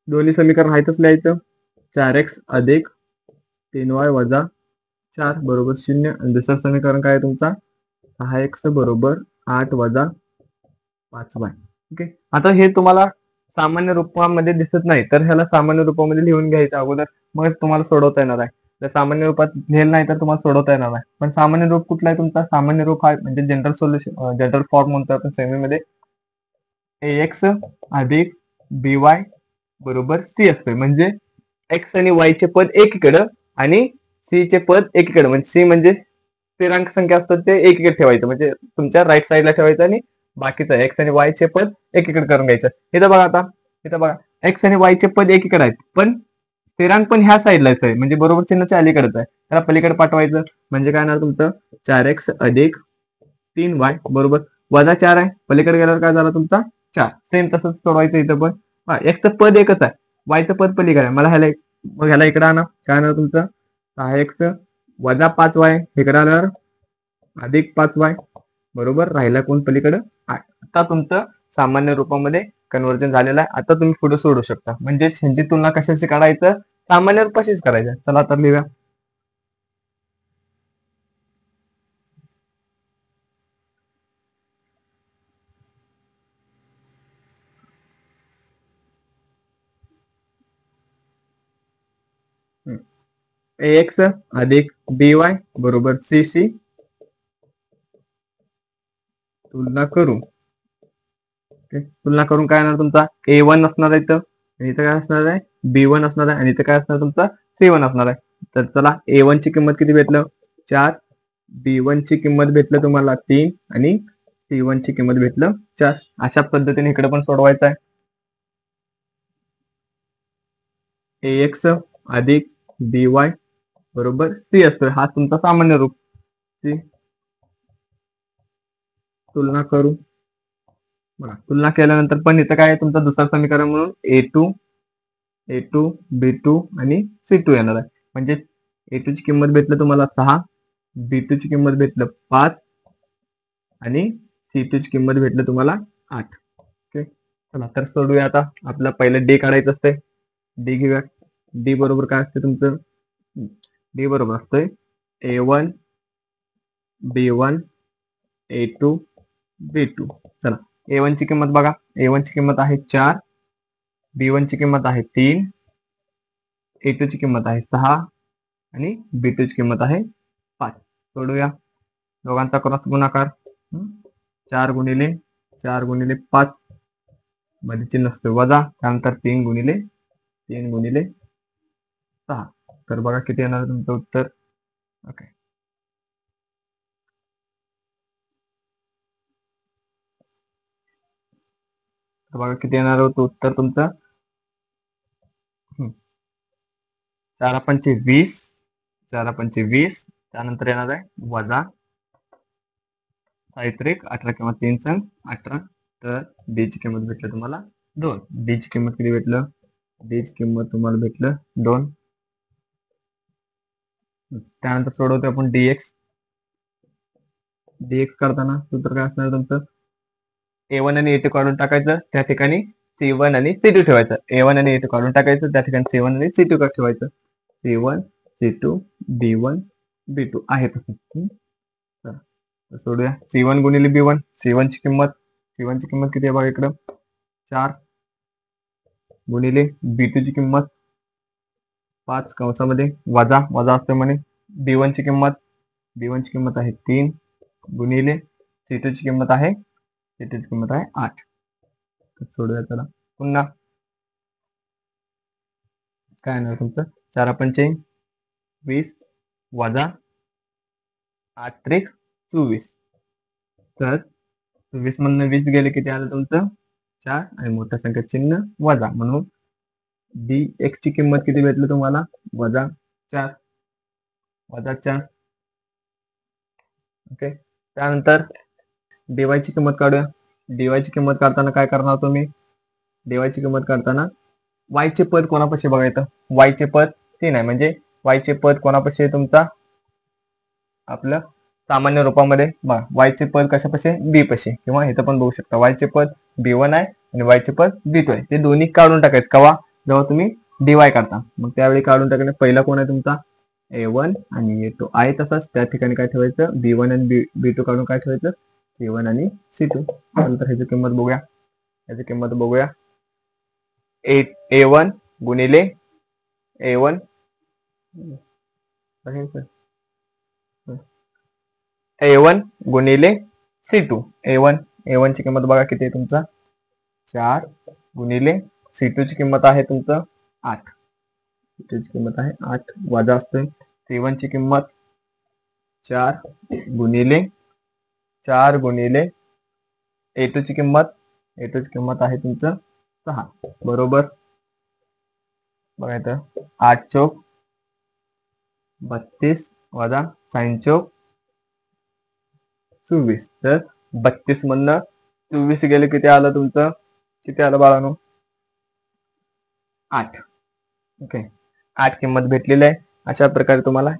दोन्ही समीकरण आहेतच लिहायचं. 4x अधिक 3y वजा 4 बरोबर 0. आणि दुसरं समीकरण काय आहे तुमचा, 6x बरोबर 8 वजा 5y. ओके, आता हे तुम्हाला सामान्य रूपामध्ये दिसत नाही तर ह्याला सामान्य रूपामध्ये लिहून घ्यायचं अगोदर, मग तुम्हाला सोडवता येणार आहे. जर सामान्य रूपात लिहिलं नाही तर तुम्हाला सोडवता येणार नाही. पण सामान्य रूप कुठला आहे तुमचा, सामान्य रूप हा म्हणजे जनरल सोल्युशन, जनरल फॉर्म म्हणतो आपण सेमीमध्ये, ax अधिक by बरोबर c असतोय. म्हणजे x आणि y चे पद एकीकडं आणि c चे पद एकीकडे. म्हणजे c म्हणजे स्थिरांक संख्या असतात ते एकीकडे ठेवायचं, म्हणजे तुमच्या राईट साईडला ठेवायचं आणि बाकीचं x आणि y चे पद एकीकडे करून घ्यायचं. इथं बघा, आता इथं बघा x आणि y चे पद एकीकडे आहेत पण स्थिरांक पण ह्या साईडलाच आहे, म्हणजे बरोबर चिन्हाच्या अलीकडेच आहे. त्याला पलीकडे पाठवायचं म्हणजे काय येणार तुमचं 4x अधिक 3y बरोबर वजा 4 आहे. पलीकडे गेल्यावर काय झालं तुमचा 4. सेम तसंच सोडवायचं इथं पण. एक्सचं पद एकच आहे, वायचं पद पलीकडे आहे. मला ह्याला इकडे आणा. काय येणार तुमचं 6x वजा 5y इकडे आल्यावर अधिक 5y बरोबर राहिला कोण पलीकडे 8. आता तुमचं सामान्य रूपामध्ये कन्व्हर्जन झालेलं आहे. आता तुम्ही पुढे सोडू शकता. म्हणजे ह्यांची तुलना कशाशी काढायचं, सामान्य रूपाशीच करायचं. चला तर लिहूया. ax अधिक by बरोबर cc तुलना करू. तुलना करून काय येणार तुमचा a1 असणार आहे इथं, आणि इथं काय असणार आहे b1 असणार आहे, आणि इथं काय असणार तुमचा c1 असणार आहे. तर चला a1 ची किंमत किती भेटलं 4, b1 ची किंमत भेटलं तुम्हाला 3 आणि c1 ची किंमत भेटलं 4. अशा पद्धतीने इकडे पण सोडवायचं आहे. ax अधिक by बरोबर c असतोय, हा तुमचा सामान्य रूप. c तुलना करू. बघा तुलना केल्यानंतर पण इथं काय तुमचं दुसरं समीकरण म्हणून a2 b2 आणि c2 येणार आहे. म्हणजे a2 ची किंमत भेटलं तुम्हाला 6, b2 ची किंमत भेटलं 5 आणि c2 ची किंमत भेटलं तुम्हाला 8. ओके चला तर सोडूया. आता आपल्याला पहिलं डी काढायचं असते. डी घेऊया. डी बरोबर काय असते तुमचं, डी बरोबर असतंय a1 b1 a2 b2. चला a1 ची किंमत बघा, a1 ची किंमत आहे 4, b1 ची किंमत आहे 3, a2 ची किंमत आहे 6 आणि b2 ची किंमत आहे 5. सोडूया. दोघांचा क्रॉस गुणाकार 4 गुणिले 4 गुणिले 5 मध्ये चिन्ह असते वजा, त्यानंतर 3 गुणिले 6. तर बघा किती येणार तुमचं उत्तर. ओके तर बघा किती येणार होतं उत्तर तुमचं 4 पंचे 20, 4 पंचे 20, त्यानंतर येणार आहे वजा 6 18 किंवा 3 संग 18. तर डी ची किंमत भेटलं तुम्हाला 2. डी ची किंमत किती भेटलं, डी ची किंमत तुम्हाला भेटलं 2. त्यानंतर सोडवतो आपण dx. dx करताना सूत्र काय असणार तुमचं a1 आणि a2 काढून टाकायचं, त्या ठिकाणी c1 आणि c2 ठेवायचं. a1 आणि a2 काढून टाकायचं, त्या ठिकाणी c1 आणि c2 ठेवायचं. c1 c2 b1 b2 आहे तसं. सोडूया. c1 गुणिले b1, c1 ची किंमत किती आहे बघा इकडं 4 गुणिले b2 ची किंमत 5 कंसामध्ये वजा असते म्हणे. b1 ची किंमत आहे 3 गुणिले c2 ची किंमत आहे 8. सोडूया चला. पुन्हा काय येणार तुमचं 4 पंचे 20 वजा 8 त्रिक 24. तर 24 मधनं 20 गेले किती आलं तुमचं 4 आणि मोठ्या संख्येत चिन्ह वजा, म्हणून dx ची किंमत किती भेटली तुम्हाला वजा 4. ओके त्यानंतर dy ची किंमत काढूया. dy ची किंमत काढताना काय करणार तुम्ही, dy ची किंमत काढताना y चे पद कोणापाशी बघायचं, y चे पद 3 आहे, म्हणजे y चे पद कोणापाशी आहे तुमचा आपलं सामान्य रूपामध्ये y चे पद कशापाशी b पाशी, किंवा इथं पण बघू शकता y चे पद b1 आहे आणि y चे पद b2 आहे. ते दोन्ही काढून टाकायचं कवा, जेव्हा तुम्ही dy काढता. मग त्यावेळी काढून टाकणे पहिला कोण आहे तुमचा a1 आणि a2 आहे, तसंच त्या ठिकाणी काय ठेवायचं b1 आणि b2 काढून काय ठेवायचं c1 आणि c2. नंतर ह्याची किंमत बघूया. a1 गुणिले a1 a1 गुणिले c2. a1 ची किंमत बघा किती आहे तुमचा 4 गुणिले c2 ची किंमत आहे तुमचं 8. c2 ची किंमत आहे 8 वजा असतोय c1 ची किंमत 4 गुणिले a2 ची किंमत आहे तुमचं 6 बरोबर. बघा इथं 8 चौक 32 वजा 6 चौक 24. तर 32 मधनं 24 गेले किती आलं तुमचं? किती आलं बाळांनो? 8. ओके, 8 किंमत भेटलेली आहे. अशा प्रकारे तुम्हाला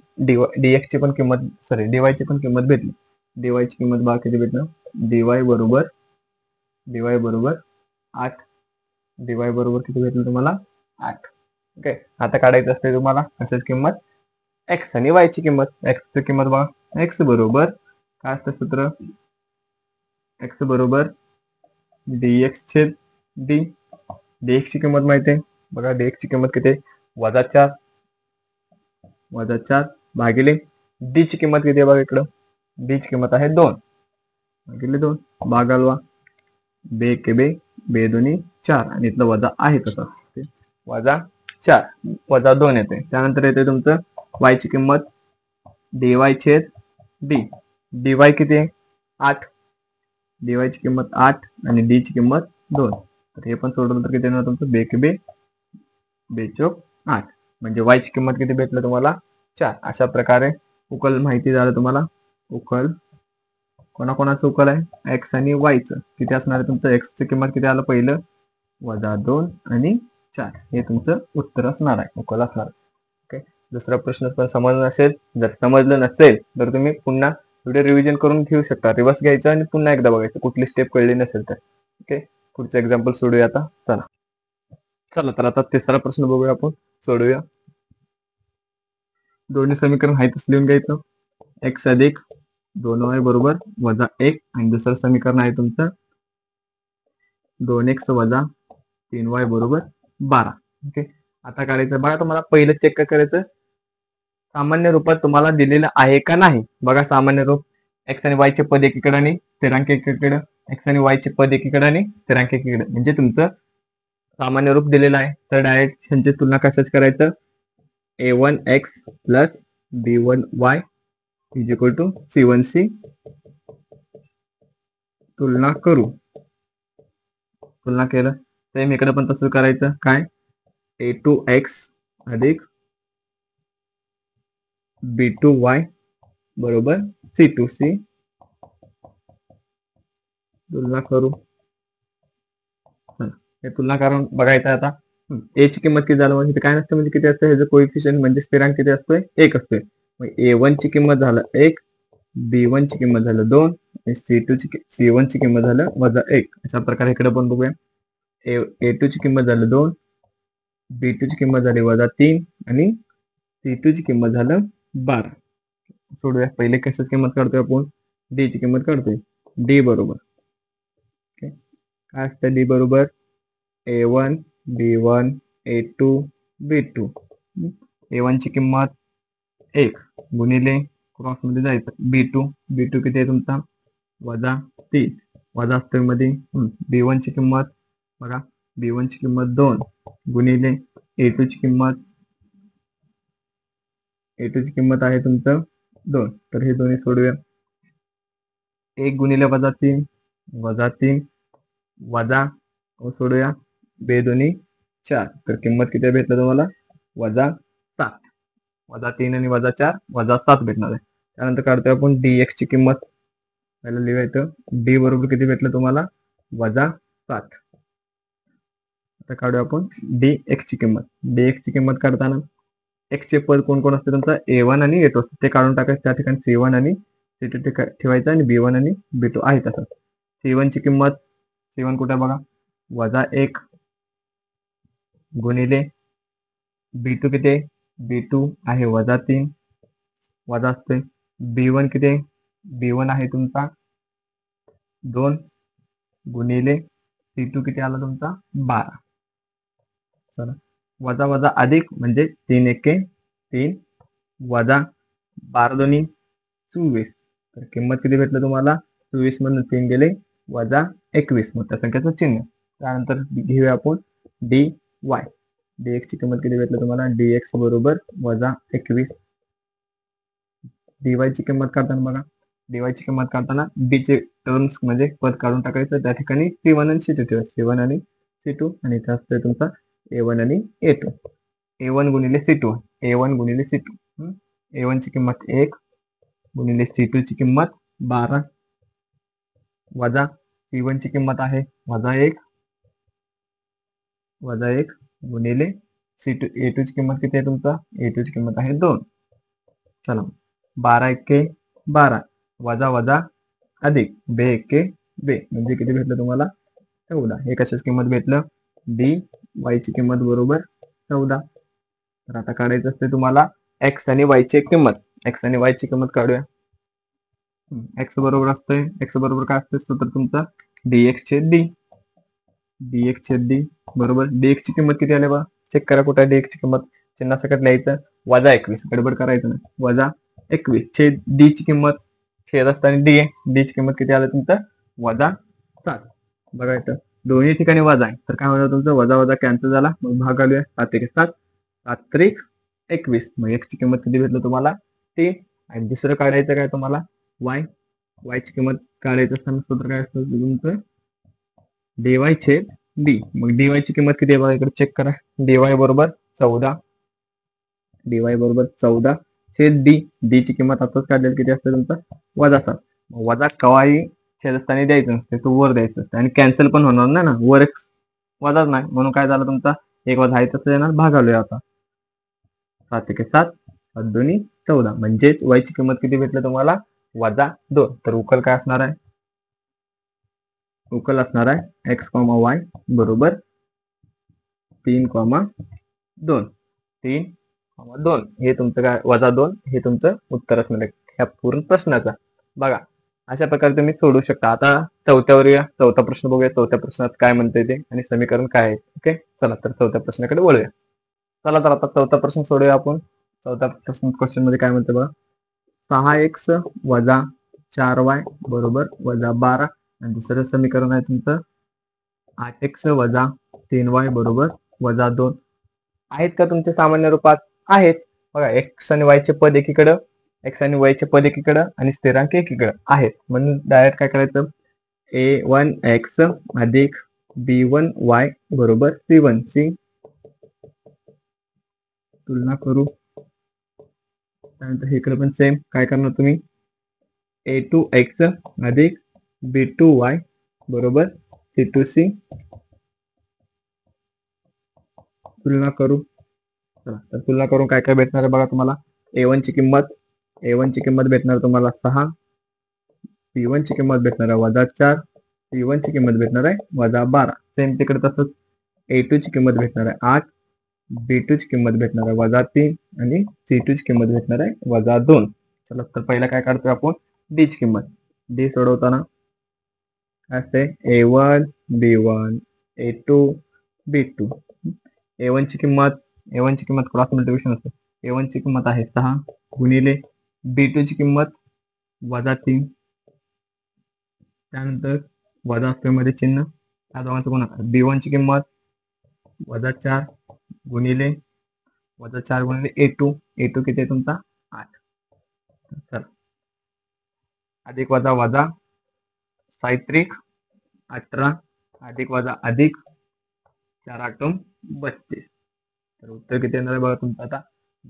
dx ची पण किंमत dy ची पण किंमत भेटली. dy ची किंमत बघा किती भेटणार? dy बरोबर 8. dy बरोबर किती भेटलं तुम्हाला? 8. ओके, आता काढायचं असते तुम्हाला कशाची किंमत? x आणि y ची किंमत. x ची किंमत बघा, x बरोबर काय असतं सूत्र? x बरोबर dx छेद d. dx ची किंमत माहिती आहे बघा, dx ची किंमत किती? -4 भागिले d ची किंमत किती आहे बघा इकडं? d ची किंमत आहे 2 भागिले 2. भागालवा बे के बे, बे दोन्ही 4 आणि इथलं वजा आहे तसं -4 वजा 2 येते. त्यानंतर येते तुमचं y ची किंमत dy छेद d. dy किती आहे? 8. dy ची किंमत 8 आणि d ची किंमत 2. तर हे पण सोडवलं तर किती येणार तुमचं? बे के बे, बे चौक 8. म्हणजे y ची किंमत किती भेटलं तुम्हाला? 4. अशा प्रकारे उकल माहिती झालं तुम्हाला. उकल कोणाकोणाचं उकल आहे? x आणि y चं किती असणार आहे तुमचं? x ची किंमत किती आलं पहिलं? -2 आणि 4. हे तुमचं उत्तर असणार आहे, उकल असणार. ओके, दुसरा प्रश्न पण समजलं नसेल, जर समजलं नसेल तर तुम्ही पुन्हा व्हिडिओ रिव्हिजन करून घेऊ शकता. रिव्हर्स घ्यायचं आणि पुन्हा एकदा बघायचं कुठली स्टेप कळली नसेल तर. ओके, पुढचं एक्झाम्पल सोडूया आता. चला तर आता तिसरा प्रश्न बघूया, आपण सोडूया. दोन्ही समीकरण आहेतच लिहून घ्यायचं. x अधिक 2y बरोबर -1 आणि दुसरं समीकरण आहे तुमचं 2x वजा 3y बरोबर 12. ओके, आता काढायचं बघा. तुम्हाला पहिलं चेक काय करायचं? सामान्य रूपात तुम्हाला दिलेलं आहे का नाही. बघा, सामान्य रूप x आणि y चे पद एकीकडे आणि स्थिरांक एकीकडे, x आणि y चे पद एकीकडे आणि स्थिरांक एकीकडे, म्हणजे तुमचं सामान्य रूप दिलेलं आहे. तर डायरेक्ट ह्यांची तुलना कशाच करायचं? a1x plus b1y is equal to c1c तुलना करू. तुलना केलं तर इकडे पण तसं करायचं. काय? a2x अधिक b2y बरोबर c2c तुलना करू. हे तुलना करून बघायचं. आता ए ची किंमत किती झालं म्हणजे काय नसतं, म्हणजे किती असतं ह्याचं कोइफिशियंट म्हणजे स्थिरांक किती असतोय? 1 असतोय. मग a1 ची किंमत झालं 1, b1 ची किंमत झालं 2 आणि c1 ची किंमत झालं -1. अशा प्रकारे इकडे पण बघूया. a2 ची किंमत झालं 2, b2 ची किंमत झाली -3 आणि c2 ची किंमत झालं 12. सोडूया. पहिले कशाची किंमत काढतोय आपण? d ची किंमत काढतोय. d बरोबर काय असतं? d बरोबर a1 b1 a2 b2. a1 ची किंमत 1 गुणिले क्रॉस मध्ये जायचं b2 किती आहे तुमचा? -3 वजा असतोय मध्ये. b1 ची किंमत बघा, b1 ची किंमत 2 गुणिले a2 ची किंमत आहे तुमचं 2. तर हे दोन्ही सोडूया. 1 गुणिले -3 -3 वजा सोडूया बे दोन्ही 4. तर किंमत किती भेटलं तुम्हाला? -7. -3 आणि -4 -7 भेटणार आहे. त्यानंतर काढतोय आपण dx ची किंमत. पहिला लिहायचं d बरोबर किती भेटलं तुम्हाला? -7. आता काढूया आपण dx ची किंमत. dx ची किंमत काढताना x चे पद कोण कोण असते तुमचा? a1 आणि a2 असते. ते काढून टाकायचं. त्या ठिकाणी c1 आणि c2 ठेवायचं आणि b1 आणि b2 आहे तसं. c1 ची किंमत, c1 कुठे बघा? -1 गुणिले b2 किती आहे? b2 आहे -3 वजा असते. b1 किती आहे? b1 आहे तुमचा 2 गुणिले c2 किती आला तुमचा? 12. चला, वजा वजा अधिक म्हणजे 3 एके 3 वजा 12 दोन्ही 24. तर किंमत किती भेटलं तुम्हाला? 24 मधून 3 गेले -21. मग त्या संख्याचं चिन्ह. त्यानंतर घेऊया आपण dy. dx ची किंमत किती भेटलं तुम्हाला? dx बरोबर -21. dy ची किंमत काढताना बघा, dy ची किंमत काढताना b चे टर्म्स म्हणजे पद काढून टाकायचं. त्या ठिकाणी c1 आणि c2 ठेवा. c1 आणि c2 आणि इथे असतोय तुमचा a1 आणि a2. A1 गुणिले C2, A1 गुणिले C2. A1 ची किंमत 1 गुणिले C2 ची किंमत 12 वजा C1 ची किंमत आहे -1 गुणिले C2 A2 ची किंमत किती आहे तुमचा? A2 ची किंमत आहे 2. चला 12 एक्के 12 वजा वजा अधिक 2 एक्के 2 म्हणजे किती भेटलं तुम्हाला? 14. हे कशाची किंमत भेटलं? डी वाय ची किंमत बरोबर 14. तर आता काढायचं असते तुम्हाला एक्स आणि वाय ची किंमत. एक्स आणि वाय ची किंमत काढूया. एक्स बरोबर असते, एक्स बरोबर काय असते सूत्र तुमचं? dx छेद d. dx छेद d बरोबर. dx ची किंमत किती आली बा? चेक करा कुठे dx ची किंमत. चिन्हासकट लिहायचं -21. गडबड करायचं नाही. -21 छेद d ची किंमत, छेद असताना d आहे. d ची किंमत किती आलं तुमचं? -7. बघा इथं दोन्ही ठिकाणी वजा आहे, तर काय होणार तुमचं? वजा वजा कॅन्सल झाला. मग भाग घालूया. 7 1 7, 7 3 21. मग x ची किंमत किती भेटलं तुम्हाला? 3. आणि दुसरं काढायचं काय तुम्हाला? y. y ची किंमत काढायचं असताना सूत्र काय असतं तुमचं? dy छेद d. मग dy ची किंमत किती आहे बघा इकडे चेक करा. dy बरोबर 14. dy बरोबर 14 छेद d. d ची किंमत आताच काढलेली किती असते तुमचं? -7. वजा कवाही छेदस्थानी द्यायचं नसते, तो वर द्यायचं असते आणि कॅन्सल पण होणार नाही ना, वर एक वजाच नाही. म्हणून काय झालं तुमचा? एक वजा आहे तसं येणार. भाग घालूया आता. 7 1 7, 7 2 14. म्हणजेच y ची किंमत किती भेटलं तुम्हाला? -2. तर उकल काय असणार आहे? उकल असणार आहे x, y बरोबर 3, 2. 3, 2 हे तुमचं काय? -2 हे तुमचं उत्तर असणार आहे ह्या पूर्ण प्रश्नाचा. बघा अशा प्रकारे तुम्ही सोडू शकता. आता चौथ्यावर या. चौथा प्रश्न बघूया. चौथ्या प्रश्नात काय म्हणते ते आणि समीकरण काय आहे. ओके चला तर चौथ्या प्रश्नाकडे वळूया. चला तर आता चौथा प्रश्न सोडूया आपण. चौथा प्रश्न क्वेश्चन मध्ये काय म्हणते बघा? 6x वजा 4y बरोबर -12. आणि दुसरं समीकरण आहे तुमचं 8x वजा 3y बरोबर -2. आहेत का तुमच्या सामान्य रूपात? आहेत. बघा x आणि y चे पद एकीकडं, x आणि y चे पद एकीकडं आणि स्थिरांक एकीकडं आहेत. म्हणून डायरेक्ट काय करायचं? a1x अधिक b1y बरोबर c1 ची तुलना करू. त्यानंतर इकडे पण सेम काय करणार तुम्ही? a2x अधिक b2y बरोबर c2c तुलना करू. चला तर तुलना करून काय काय भेटणार आहे बघा तुम्हाला. a1 ची किंमत भेटणार तुम्हाला 6. b1 ची किंमत भेटणार आहे -4. c1 ची किंमत भेटणार आहे -12. सेम तिकडे तसंच a2 ची किंमत भेटणार आहे 8. b2 ची किंमत भेटणार आहे -3 आणि c2 ची किंमत भेटणार आहे -2. चला तर पहिला काय काढतोय आपण? d ची किंमत. d सोडवताना काय असते? a1 b1 a2 b2. a1 ची किंमत क्रॉस मल्टिप्लिकेशन असते. a1 ची किंमत आहे 6 गुणिले b2 ची किंमत -3. त्यानंतर वजा असते मध्ये चिन्ह, त्या दोघांचा गुणाकार. b1 ची किंमत -4 गुणिले a2. a2 किती आहे तुमचा? 8. चला अधिक वजा वजा 7 18 अधिक वजा अधिक 4 8 32. तर उत्तर किती येणार आहे बघा तुमचं आता?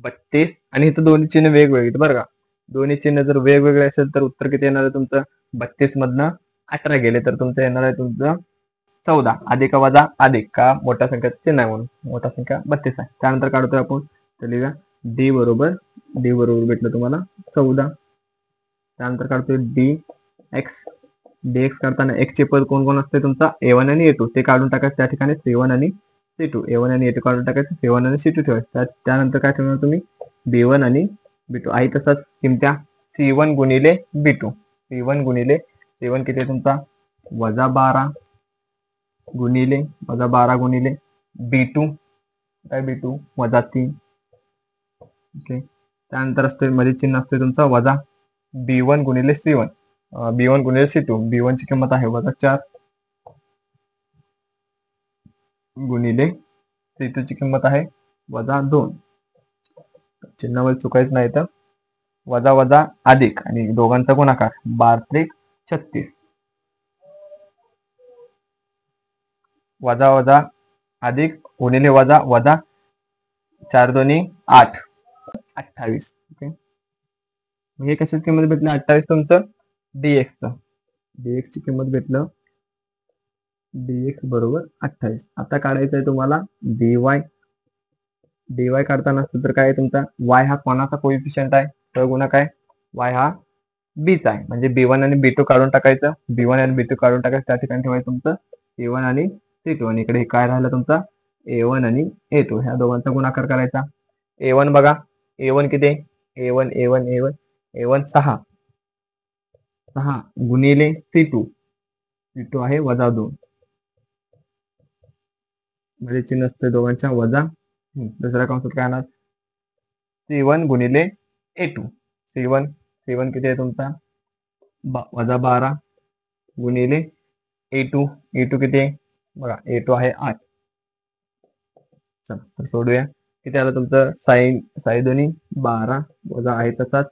32. आणि इथं दोन्ही चिन्ह वेगवेगळे बरं का. दोन्ही चिन्ह जर वेगवेगळे असेल तर उत्तर किती येणार आहे तुमचं? 32 मधनं 18 गेले तर तुमचं येणार आहे तुमचं 14. अधिक वजा अधिक का मोठ्या संख्येचं चिन्ह आहे म्हणून मोठा संख्या 32 आहे. त्यानंतर काढतोय आपण. तर लिहूया d बरोबर भेटलं तुम्हाला 14. त्यानंतर काढतोय dx करताना x चे पद कोण कोण असते तुमचा? a1 आणि a2 ते काढून टाकायचं. त्या ठिकाणी c1 आणि c2 a1 आणि a2 काढून टाकायचं. c1 आणि c2 ठेवायचं. त्यानंतर काय ठेवणार तुम्ही? b1 आणि b2 आहे तसंच किमत्या c1 गुणिले b2. c1 किती आहे तुमचा? -12 गुणिले b2 काय b2 -3. ओके त्यानंतर असते मध्ये चिन्ह असते तुमचा वजा b1 गुणिले c1 b1 गुणिले c2. b1 ची किंमत आहे -4 गुणिले c2 ची किंमत आहे -2. चिन्हावर चुकायचं नाही तर वजा वजा अधिक आणि दोघांचा गुणाकार 12 36. वजा वजा अधिक गुणिले वजा वजा 4 दोन्ही 8, 28. ओके, हे कशाची किंमत भेटली? 28 तुमचं dx. dx ची किंमत भेटलं dx बरोबर 28. आता काढायचं आहे तुम्हाला dy. dy काढताना सूत्र काय आहे तुमचा? y हा कोणाचा कोइफिशियंट आहे? सहगुणक आहे. y हा b चा आहे. म्हणजे b1 आणि b2 काढून टाकायचं. b1 आणि b2 काढून टाकायचं. त्या ठिकाणी ठेवायचं तुमचं c1 आणि c2. आणि इकडे काय राहिलं तुमचा a1 आणि a2. ह्या दोघांचा गुणाकार करायचा. a1 बघा, a1 किती आहे? a1 a1 a1 a1 6 गुणिले c2 आहे -2. म्हणजे चिन्ह असते दोघांच्या वजा. दुसऱ्या कंसात काय येणार? c1 गुणिले a2. c1 किती आहे तुमचा? -12 गुणिले a2 किती आहे? बघा a2 आहे 8. चला तर सोडूया. किती आलं तुमचं? साई दोन्ही 12 वजा आहे तसाच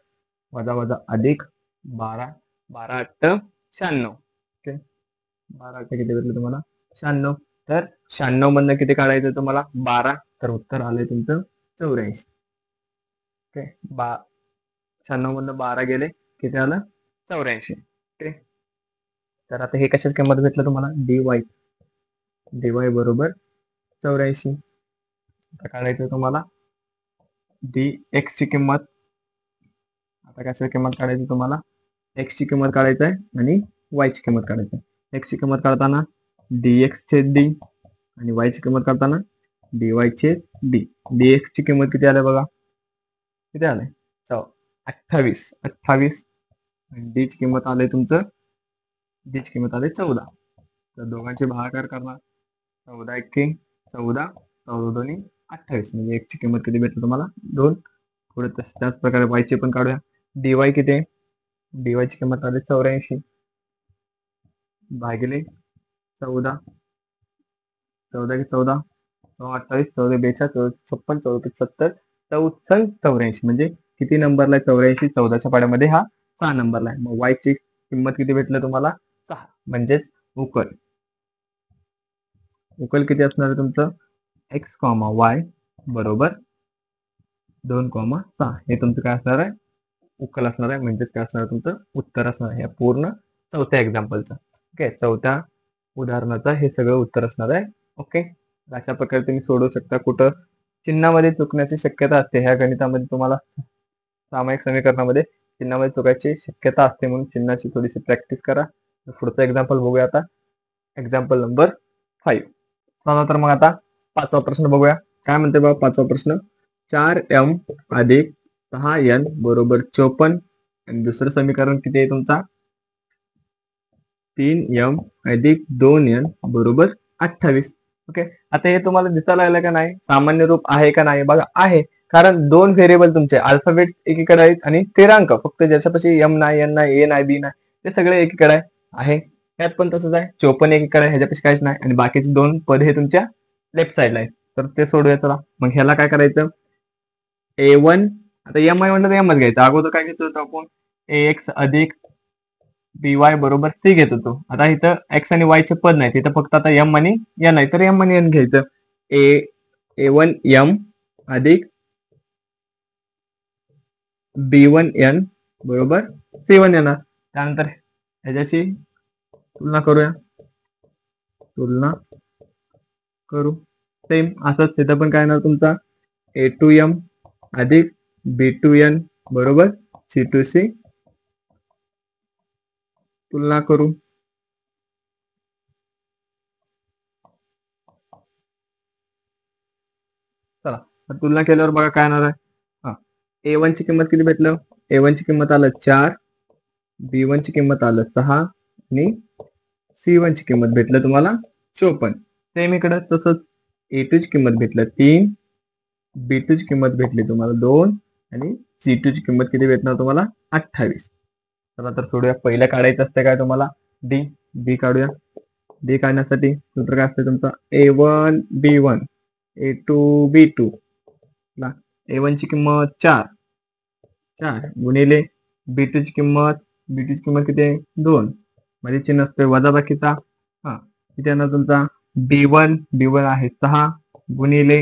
वजा अधिक 12. 12 8 96. ओके, 12 8 किती भेटलं तुम्हाला? 96. तर 96 मधनं किती काढायचं तुम्हाला? 12. तर उत्तर आलंय तुमचं 84. ओके, 96 मधनं 12 गेले, किती आलं? 84. ओके, तर आता हे कशाची किंमत भेटलं तुम्हाला? dy बरोबर 84. आता काढायचं तुम्हाला dx ची किंमत. आता कशाची किंमत काढायची तुम्हाला? x ची किंमत काढायची आहे आणि y ची किंमत काढायची आहे. x ची किंमत काढताना dx छेद d आणि y ची किंमत काढताना dy छेद d. dx ची किंमत किती आली बघा? किती आलंय? 28. आणि d ची किंमत आलंय तुमचं 14. तर दोघांचे भागाकार करणार. 14 1 14, 14 दोन्ही 28. म्हणजे x ची किंमत किती भेटली तुम्हाला? 2. पुढे त्याच प्रकारे y ची पण काढूया. dy किती आहे? dy ची किंमत आली 84 भागिले 14. 14 की 14, 28, 14 42, 56, 34 70, 84. म्हणजे किती नंबरला आहे 84? 14च्या पाड्यामध्ये हा 6 नंबरला आहे. मग y ची किंमत किती भेटलं तुम्हाला? 6. म्हणजेच उकल किती असणार आहे तुमचं? x, y बरोबर 2, 6. हे तुमचं काय असणार आहे? उकल असणार आहे. म्हणजेच काय असणार आहे? तुमचं उत्तर असणार आहे या पूर्ण चौथ्या एक्झाम्पलचं. ओके, चौथ्या उदाहरणाचं हे सगळं उत्तर असणार आहे. ओके, अशा प्रकारे तुम्ही सोडवू शकता. कुठं चिन्हामध्ये चुकण्याची शक्यता असते. ह्या गणितामध्ये तुम्हाला सामायिक समीकरणामध्ये चिन्हामध्ये चुकायची शक्यता असते, म्हणून चिन्हाची थोडीशी प्रॅक्टिस करा. पुढचं एक्झाम्पल बघूया आता. Example number 5. चला तर मग आता 5वा प्रश्न बघूया. काय म्हणते बाबा 5वा प्रश्न? 4m अधिक 6n बरोबर 54. आणि दुसरं समीकरण किती आहे तुमचा? 3m अधिक 2n बरोबर 28. ओके, आता हे तुम्हाला दिसायला लागलं का नाही? सामान्य रूप आहे का नाही? बघा आहे. कारण 2 व्हेरिएबल तुमचे अल्फाबेट्स एकीकडे आहेत आणि स्थिरांक फक्त ज्याच्यापाशी m नाही, n नाही, a नाही, b नाही, ते सगळे एकीकडे आहे. यात पण तसंच आहे. 54 एकीकडे आहे, ह्याच्यापाशी काहीच नाही. आणि बाकीचे 2 पद हे तुमच्या लेफ्ट साईडला आहेत. तर ते सोडूया. चला मग ह्याला काय करायचं? a1, आता m आहे म्हणलं तर mच घ्यायचं. अगोदर काय घेतो होतो आपण? ax अधिक by बरोबर c घेत होतो. आता इथं x आणि y चे पद नाही, तिथं फक्त आता m आणि n आहे, तर m आणि n घ्यायचं. a1 m अधिक b1 n बरोबर c1 येणार. त्यानंतर ह्याच्याशी तुलना करू. सेम असंच तिथं पण काय येणार तुमचा? a2m अधिक b2n बरोबर c2c. तुलना करू. चला तुलना केल्यावर बघा काय येणार आहे? a1 ची किंमत किती भेटलं? a1 ची किंमत आलं 4, b1 ची किंमत आलं 6 आणि c1 ची किंमत भेटलं तुम्हाला 54. सेम इकडं तसंच a2 ची किंमत भेटलं 3, b2 ची किंमत भेटली तुम्हाला 2 आणि c2 ची किंमत किती भेटणार तुम्हाला? 28. चला तर सोडूया. पहिलं काढायचं असतं काय तुम्हाला? डी काढूया. डी काढण्यासाठी सूत्र काय असतं तुमचं? a1 b1 a2 b2. a1 ची किंमत 4 गुणिले b2 ची किंमत किती आहे? 2. मध्ये चिन्ह असते वजाबाकीचा. किती येणार तुमचा? b1 आहे 6 गुणिले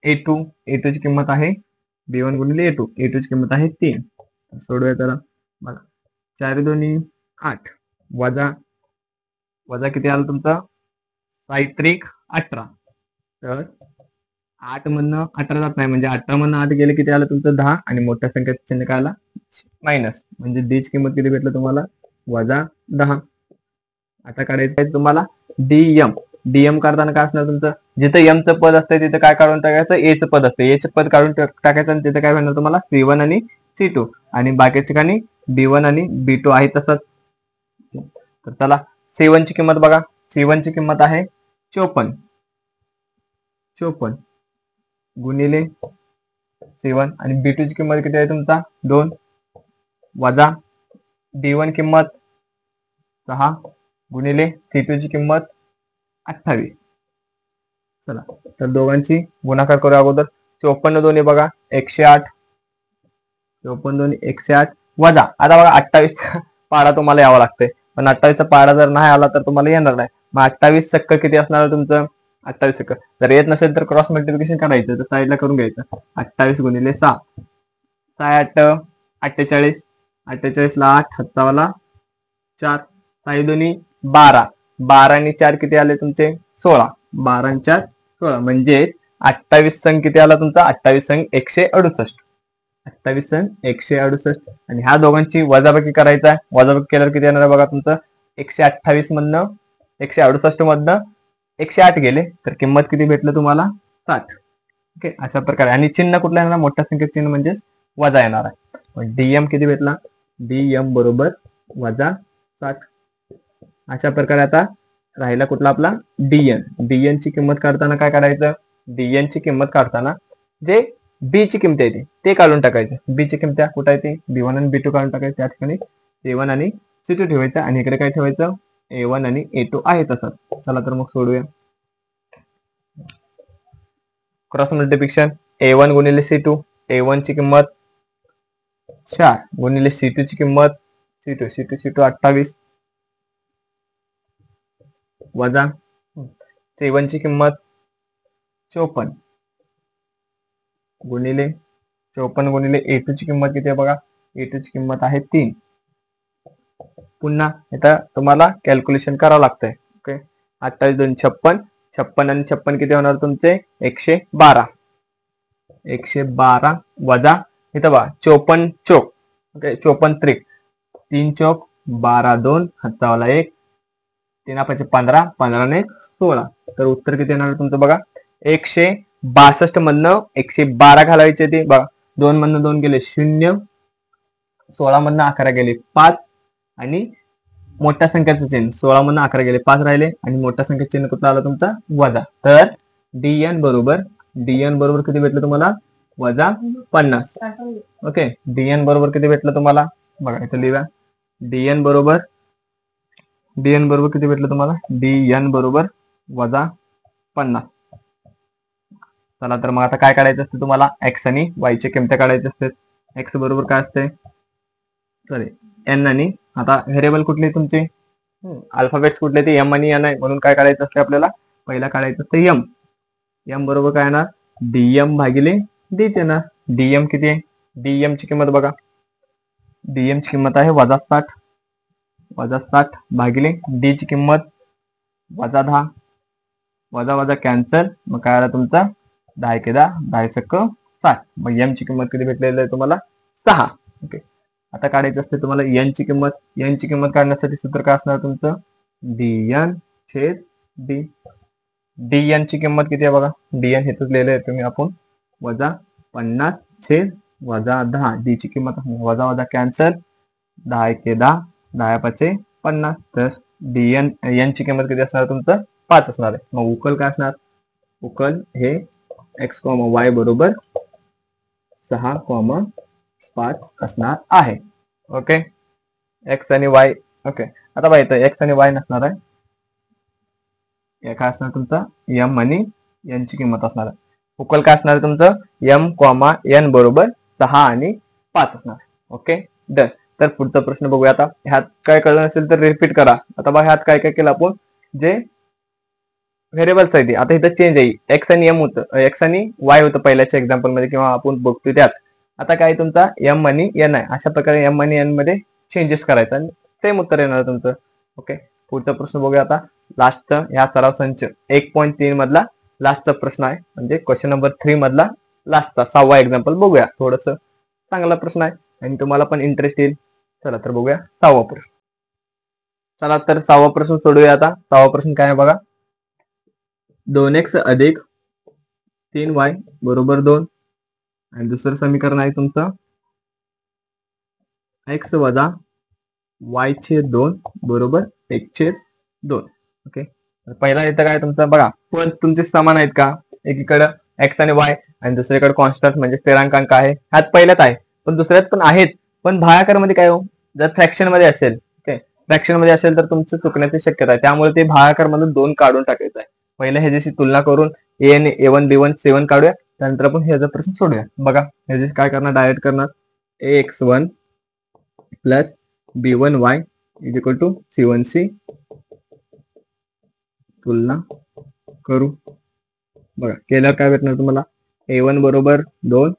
A2 ची किंमत आहे B1 गुणिले A2 ची किंमत आहे 3. सोडूया त्याला बघा 4 दोन्ही 8 वजा किती आलं तुमचं 18. तर 8 मधनं 18 जात नाही म्हणजे 18 मधनं 8 गेले किती आलं तुमचं 10 आणि मोठ्या संख्येचं चिन्ह काय आला मायनस म्हणजे D ची किंमत किती भेटलं तुम्हाला -10. आता काढायचं आहे तुम्हाला डीएम करताना काय असणार तुमचं जिथं एम चं पद असतं तिथं काय काढून टाकायचं ए चं पद असतं ए चं पद काढून टाकायचं आणि तिथं काय भेटणार तुम्हाला C1 आणि C2 आणि बाकीच्या ठिकाणी B1 आणि B2 आहे तसंच. तर चला C1 ची किंमत बघा C1 ची किंमत आहे 54 गुणिले C1 आणि B2 ची किंमत किती आहे तुमचा 2 वजा D1 किंमत 6 गुणिले C2 ची किंमत 28. चला तर दोघांची गुणाकार करू अगोदर 54 दोन्ही बघा 108 54 दोन्ही 108 वजा आता बघा 28 पाडा तुम्हाला यावा लागतंय पण 28 चा पाडा जर नाही आला तर तुम्हाला येणार नाही. मग 28 सक्क किती असणार तुमचं 28 सक्क जर येत नसेल तर क्रॉस मल्टिप्लिकेशन करायचं तर साईडला करून घ्यायचं 28 गुणिले 6 6 8 48 48 ला 8 हातावाला 4 6 दोन्ही 12 12 आणि 4 किती आले तुमचे 16 12 आणि 4 16 म्हणजे 28 संघ किती आला तुमचा 28 संघ 168 28 संघ 168 आणि ह्या दोघांची वजाबाकी करायचा आहे. वजाबाकी केल्यावर किती येणार आहे बघा तुमचं 128 मधनं 168 मधनं 108 गेले तर किंमत किती भेटलं तुम्हाला 60. ओके अशा प्रकारे आणि चिन्ह कुठलं येणार मोठ्या संख्येत चिन्ह म्हणजे वजा येणार आहे. डीएम किती भेटला डीएम बरोबर -60. अशा प्रकारे आता राहिला कुठला आपला डीएन ची किंमत काढताना काय काढायचं डीएन ची किंमत काढताना जे बी ची किंमत आहे ते काढून टाकायचं बी ची किंमत कुठे आहे ती B1 आणि B2 काढून टाकायचं त्या ठिकाणी A1 आणि C2 ठेवायचं आणि इकडे काय ठेवायचं A1 आणि A2 आहे तसंच. चला तर मग सोडूया क्रॉस मल्टिप्लिकेशन A1 गुणिले C2 A1 ची किंमत 4 गुणिले C2 ची किंमत C2 28 वजा C1 ची किंमत 54 गुणिले A2 ची किंमत किती आहे बघा A2 ची किंमत आहे 3. पुन्हा आता तुम्हाला कॅल्क्युलेशन करावं लागतंय. ओके 28 2 56 56 आणि 56 किती होणार तुमचे 112 वजा इथं बघा 54 चोक ओके 54 त्रिक 3 चोक 12 2 हातावाला 1 3 5 15 15 ने 16 तर उत्तर किती येणार तुमचं बघा 162 मधनं 112 घालायचे ते बघा 2 मधनं 2 गेले 0 16 मधनं 11 गेले 5 आणि मोठ्या संख्येचं चिन्ह 16 मधनं 11 गेले 5 राहिले आणि मोठ्या संख्येचं चिन्ह कुठला आला तुमचा वजा. तर डीएन बरोबर किती भेटलं तुम्हाला -50. ओके डीएन बरोबर किती भेटलं तुम्हाला बघा इथं लिहा डीएन बरोबर किती भेटलं तुम्हाला डीएन बरोबर -50. चला तर मग आता काय काढायचं असते तुम्हाला एक्स आणि वाय ची किंमत काढायची असते. एक्स बरोबर काय असते सॉरी एन आणि आता व्हेरिएबल कुठले तुमचे अल्फाबेट्स कुठले ते एम आणि एन आहे म्हणून काय काढायचं असते आपल्याला पहिला काढायचं असते एम बरोबर काय येणार डीएम भागिले डीच येणार. डीएम किती आहे डीएम ची किंमत बघा डीएम ची किंमत आहे -60 भागिले डी ची किंमत -10 वजा कॅन्सल मग काय आला तुमचा 10 के 10 10 सक्क 60 मग एम ची किंमत किती भेटलेली आहे तुम्हाला 6. ओके आता काढायचं असते तुम्हाला एन ची किंमत काढण्यासाठी सूत्र काय असणार तुमचं डीएन छेद डी. डीएन ची किंमत किती आहे बघा डीएन हेच लिहिलंय तुम्ही आपण -50 छेद -10 डी ची किंमत वजा कॅन्सल 10 के 10 10 5 50 तर डीएन एन ची किंमत किती असणार तुमचं 5 असणार आहे. मग उकल काय असणार उकल हे x, y बरोबर 6,5 असणार आहे. ओके एक्स आणि वाय ओके आता बघा इथं एक्स आणि वाय नसणार आहे काय असणार तुमचा एम आणि एन ची किंमत असणार आहे. उकल काय असणार आहे तुमचं एम, एन बरोबर 6 आणि 5 असणार. Okay done. तर पुढचा प्रश्न बघूया आता ह्यात काय कळलं नसेल तर रिपीट करा. आता बघा ह्यात काय केलं आपण जे व्हेरिएबल्स आहे ती. आता इथं चेंज आहे, एक्स आणि एम होतं, एक्स आणि वाय होतं पहिल्याच्या एक्झाम्पल मध्ये किंवा आपण बघतोय त्यात. आता काय तुमचा एम आणि एन आहे, अशा प्रकारे एम आणि एन मध्ये चेंजेस करायचा आणि सेम उत्तर येणार तुमचं. ओके, पुढचा प्रश्न बघूया आता. लास्ट या सराव संच 1.3 मधला लास्टचा प्रश्न आहे, म्हणजे क्वेश्चन नंबर 3 मधला लास्टचा 6वा एक्झाम्पल बघूया. थोडस चांगला प्रश्न आहे आणि तुम्हाला पण इंटरेस्ट येईल. चला तर बघूया 6वा प्रश्न. चला तर 6वा प्रश्न सोडूया आता. 6वा प्रश्न काय आहे बघा. 2x अधिक 3y बरोबर 2 आणि दुसरं समीकरण आहे तुमचं x वजा y छेद 2 बरोबर 1 छेद 2. ओके, पहिला इथं काय तुमचं बघा, पण तुमचे समान आहेत का? एकीकडे x आणि y आणि दुसरीकडे कॉन्स्टंट म्हणजे स्थिरांकांक आहे. ह्यात पहिल्यात आहे पण दुसऱ्यात पण आहेत. पण भागाकार मध्ये काय हो, जर फ्रॅक्शन मध्ये असेल, ओके, फ्रॅक्शन मध्ये असेल तर तुमचं चुकण्याची शक्यता आहे. त्यामुळे ते भागाकार मधून 2 काढून टाकायचं आहे. पहिला ह्याच्याशी तुलना करून a1 b1 c1 काढूया, त्यानंतर आपण ह्याचा प्रश्न सोडूया. बघा ह्याच्याशी काय करणार, डायरेक्ट करणार ax1 plus b1y is equal to c1c तुलना करू. बघा केल्यावर काय भेटणार तुम्हाला, a1 बरोबर 2,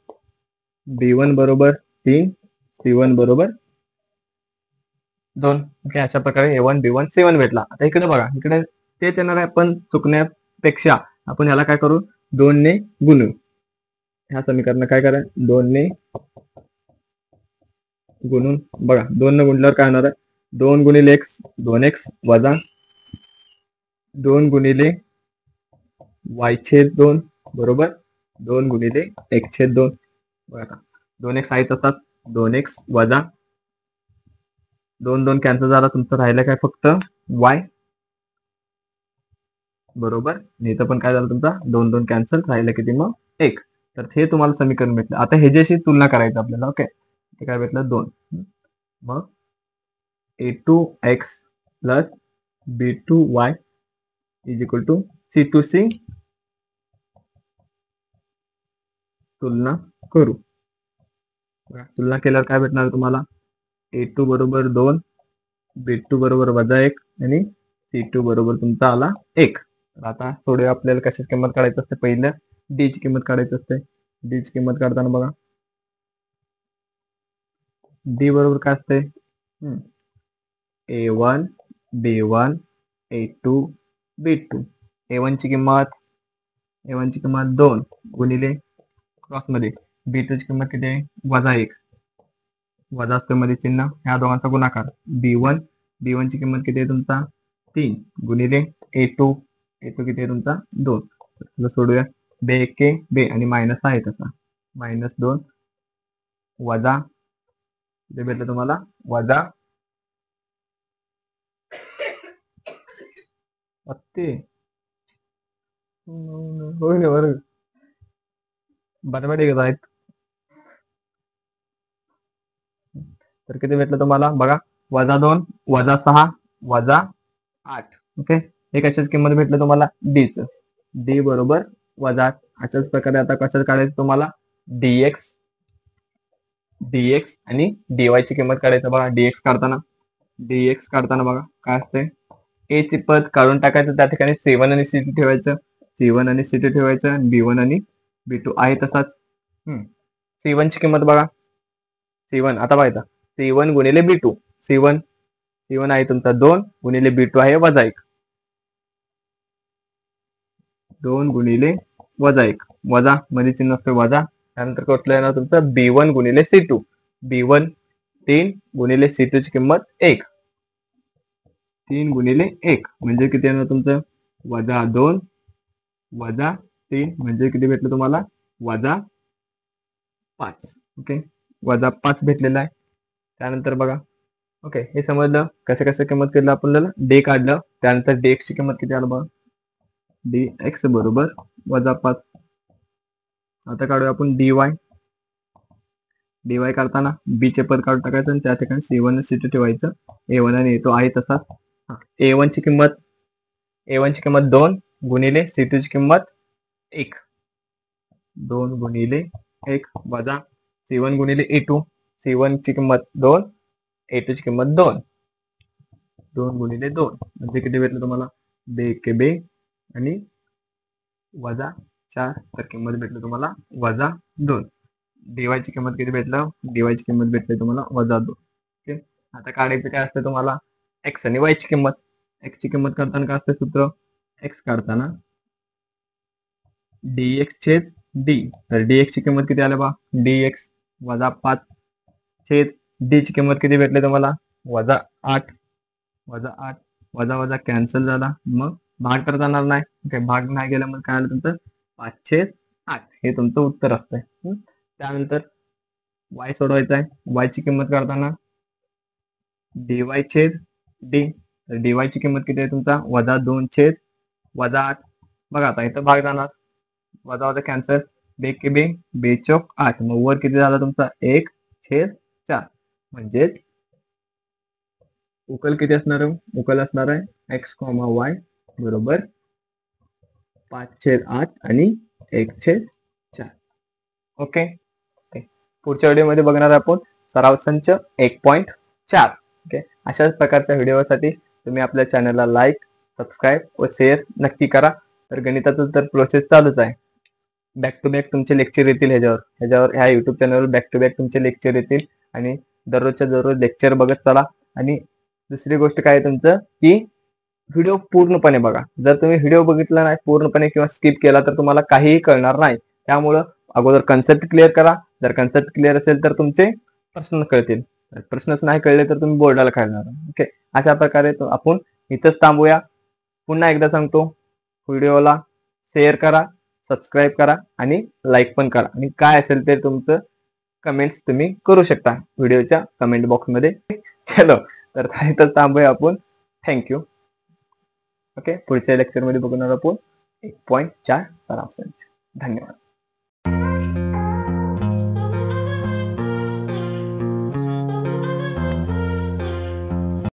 b1 बरोबर 3, c1 बरोबर 2. ओके, अशा प्रकारे a1 b1 c1 भेटला. आता इकडे बघा, इकडे तेच येणार आहे, पण चुकण्यापेक्षा आपण ह्याला काय करू, 2 ने गुणू. ह्या समीकरण काय करा, 2 ने गुणून बघा, 2 ने गुणल्यावर काय होणार आहे, 2 गुणिले x 2x वजा 2 गुणिले y छेद 2 बरोबर 2 गुणिले x छेद 2. बघा 2x आहे तसाच, 2x वजा 2 2 कॅन्सल झाला, तुमचं राहिलं काय फक्त y बरोबर. इथं पण काय झालं तुमचा 2 2 कॅन्सल, राहिलं किती मग 1. तर हे तुम्हाला समीकरण भेटलं. आता ह्याच्याशी तुलना करायचं आपल्याला. ओके, हे काय भेटलं 2. मग a2x plus b2y is equal to c2c तुलना करू. तुलना केल्यावर काय भेटणार तुम्हाला, a2 बरोबर 2, b2 बरोबर वजा 1 आणि c2 बरोबर तुमचा आला 1. तर आता थोडे आपल्याला कशाची किंमत काढायची असते, पहिलं d ची किंमत काढायची असते. d ची किंमत काढताना बघा, d बरोबर काय असते, a1 b1 a2 b2. a1 ची किंमत 2 गुणिले क्रॉस मध्ये b2 ची किंमत किती आहे, वजा 1, वजा असते मध्ये चिन्ह, ह्या दोघांचा गुणाकार. b1 ची किंमत किती आहे तुमचा 3 गुणिले a2 किती आहे तुमचा 2. सोडूया, बे एके बे आणि मायनस आहे तसा, -2 वजा ते भेटलं तुम्हाला वजा 88 आहेत. तर किती भेटलं तुम्हाला बघा, -2 -6 -8. ओके, हे कशाची किंमत भेटलं तुम्हाला, डी च. डी बरोबर -8. अशाच प्रकारे आता कशात काढायचं तुम्हाला, dx आणि dy ची किंमत काढायचं. बघा dx काढताना बघा काय असते, a ची पद काढून टाकायचं, त्या ठिकाणी c1 आणि c2 ठेवायचं, c1 आणि c2 ठेवायचं आणि b1 आणि b2 आहे तसाच. c1 ची किंमत बघा, c1 आता बघायचा, c1 गुणिले b2, c1 आहे तुमचा 2 गुणिले b2 आहे वजा 1, 2 गुणिले वजा 1, वजा मध्ये चिन्ह असते वजा. त्यानंतर कुठलं येणार तुमचं, b1 गुणिले c2, b1 3 गुणिले c2 ची किंमत 1, 3 गुणिले 1 म्हणजे किती येणार तुमचं, -2 वजा 3 म्हणजे किती भेटलं तुम्हाला, -5. ओके, -5 भेटलेला आहे. त्यानंतर बघा, ओके हे समजलं कसं किंमत केलं आपल्याला, डे काढलं, त्यानंतर dx ची किंमत किती आलं बघा, dx बरोबर -5. आता काढूया आपण dy काढताना b चे पद काढून टाकायचं आणि त्या ठिकाणी c1 आणि c2 ठेवायचं, a1 आणि a2 आहे तसा. a1 ची किंमत 2 गुणिले c2 ची किंमत 1, 2 गुणिले 1 वजा c1 गुणिले a2, c1 ची किंमत 2, a2 ची किंमत 2, 2 गुणिले 2 म्हणजे किती भेटलं तुम्हाला, बे एके बे आणि वजा 4, तर किंमत भेटली तुम्हाला वजा 2. डीवायची किंमत किती भेटलं? डीवायची किंमत भेटली तुम्हाला वजा 2. ओके. आता काढायचं काय असतं तुम्हाला? एक्स आणि वायची किंमत. एक्सची किंमत काढताना काय असतं सूत्र? एक्स काढताना dx छेद d. तर dx ची किंमत किती आली बा? dx वजा 5 छेद d ची किंमत किती भेटली तुम्हाला? वजा 8. वजा 8 वजा वजा कॅन्सल झाला. मग भाग तर जाणार नाही. ओके, भाग नाही गेल्यामुळे काय आलं तुमचं? 5/8 हे तुमचं उत्तर असतंय. त्यानंतर y सोडवायचा आहे. y ची किंमत काढताना dy छेद d. तर dy ची किंमत किती आहे तुमचा? वजा 2 छेद वजा 8. बघा आता इथं भाग जाणार. वजा वजा कॅन्सल. बे के बे, बेचोक 8. मग वर किती झाला तुमचा? 1/4. म्हणजेच उकल किती असणार आहे? उकल असणार आहे x, y बरोबर 5/8 आणि 1/4. ओके. पुढच्या व्हिडिओमध्ये बघणार आपण सराव संच 1.4. ओके. अशाच प्रकारच्या व्हिडिओसाठी तुम्ही आपल्या चॅनलला लाईक, सबस्क्राईब व शेअर नक्की करा. तर गणिताचं तर प्रोसेस चालूच आहे. बॅक टू बॅक तुमचे लेक्चर येतील ह्याच्यावर ह्या युट्यूब चॅनलवर बॅक टू बॅक तुमचे लेक्चर येतील आणि दररोजच्या दररोज लेक्चर बघत चला. आणि दुसरी गोष्ट काय आहे तुमचं की व्हिडिओ पूर्णपणे बघा. जर तुम्ही व्हिडिओ बघितला नाही पूर्णपणे किंवा स्किप केला तर तुम्हाला काहीही कळणार नाही. त्यामुळं अगोदर कन्सेप्ट क्लिअर करा. जर कन्सेप्ट क्लिअर असेल तर तुमचे प्रश्न कळतील. प्रश्नच नाही कळले तर तुम्ही बोर्डाला खेळणार. ओके. अशा प्रकारे आपण इथंच थांबूया. पुन्हा एकदा सांगतो, व्हिडिओला शेअर करा, सबस्क्राईब करा आणि लाईक पण करा. आणि काय असेल ते तुमचं कमेंट्स तुम्ही करू शकता व्हिडिओच्या कमेंट बॉक्समध्ये. चलो, तर इथंच थांबूया आपण. थँक्यू. ओके. पुढच्या लेक्चरमध्ये बघणार आपण 1.4 सराव संच. धन्यवाद.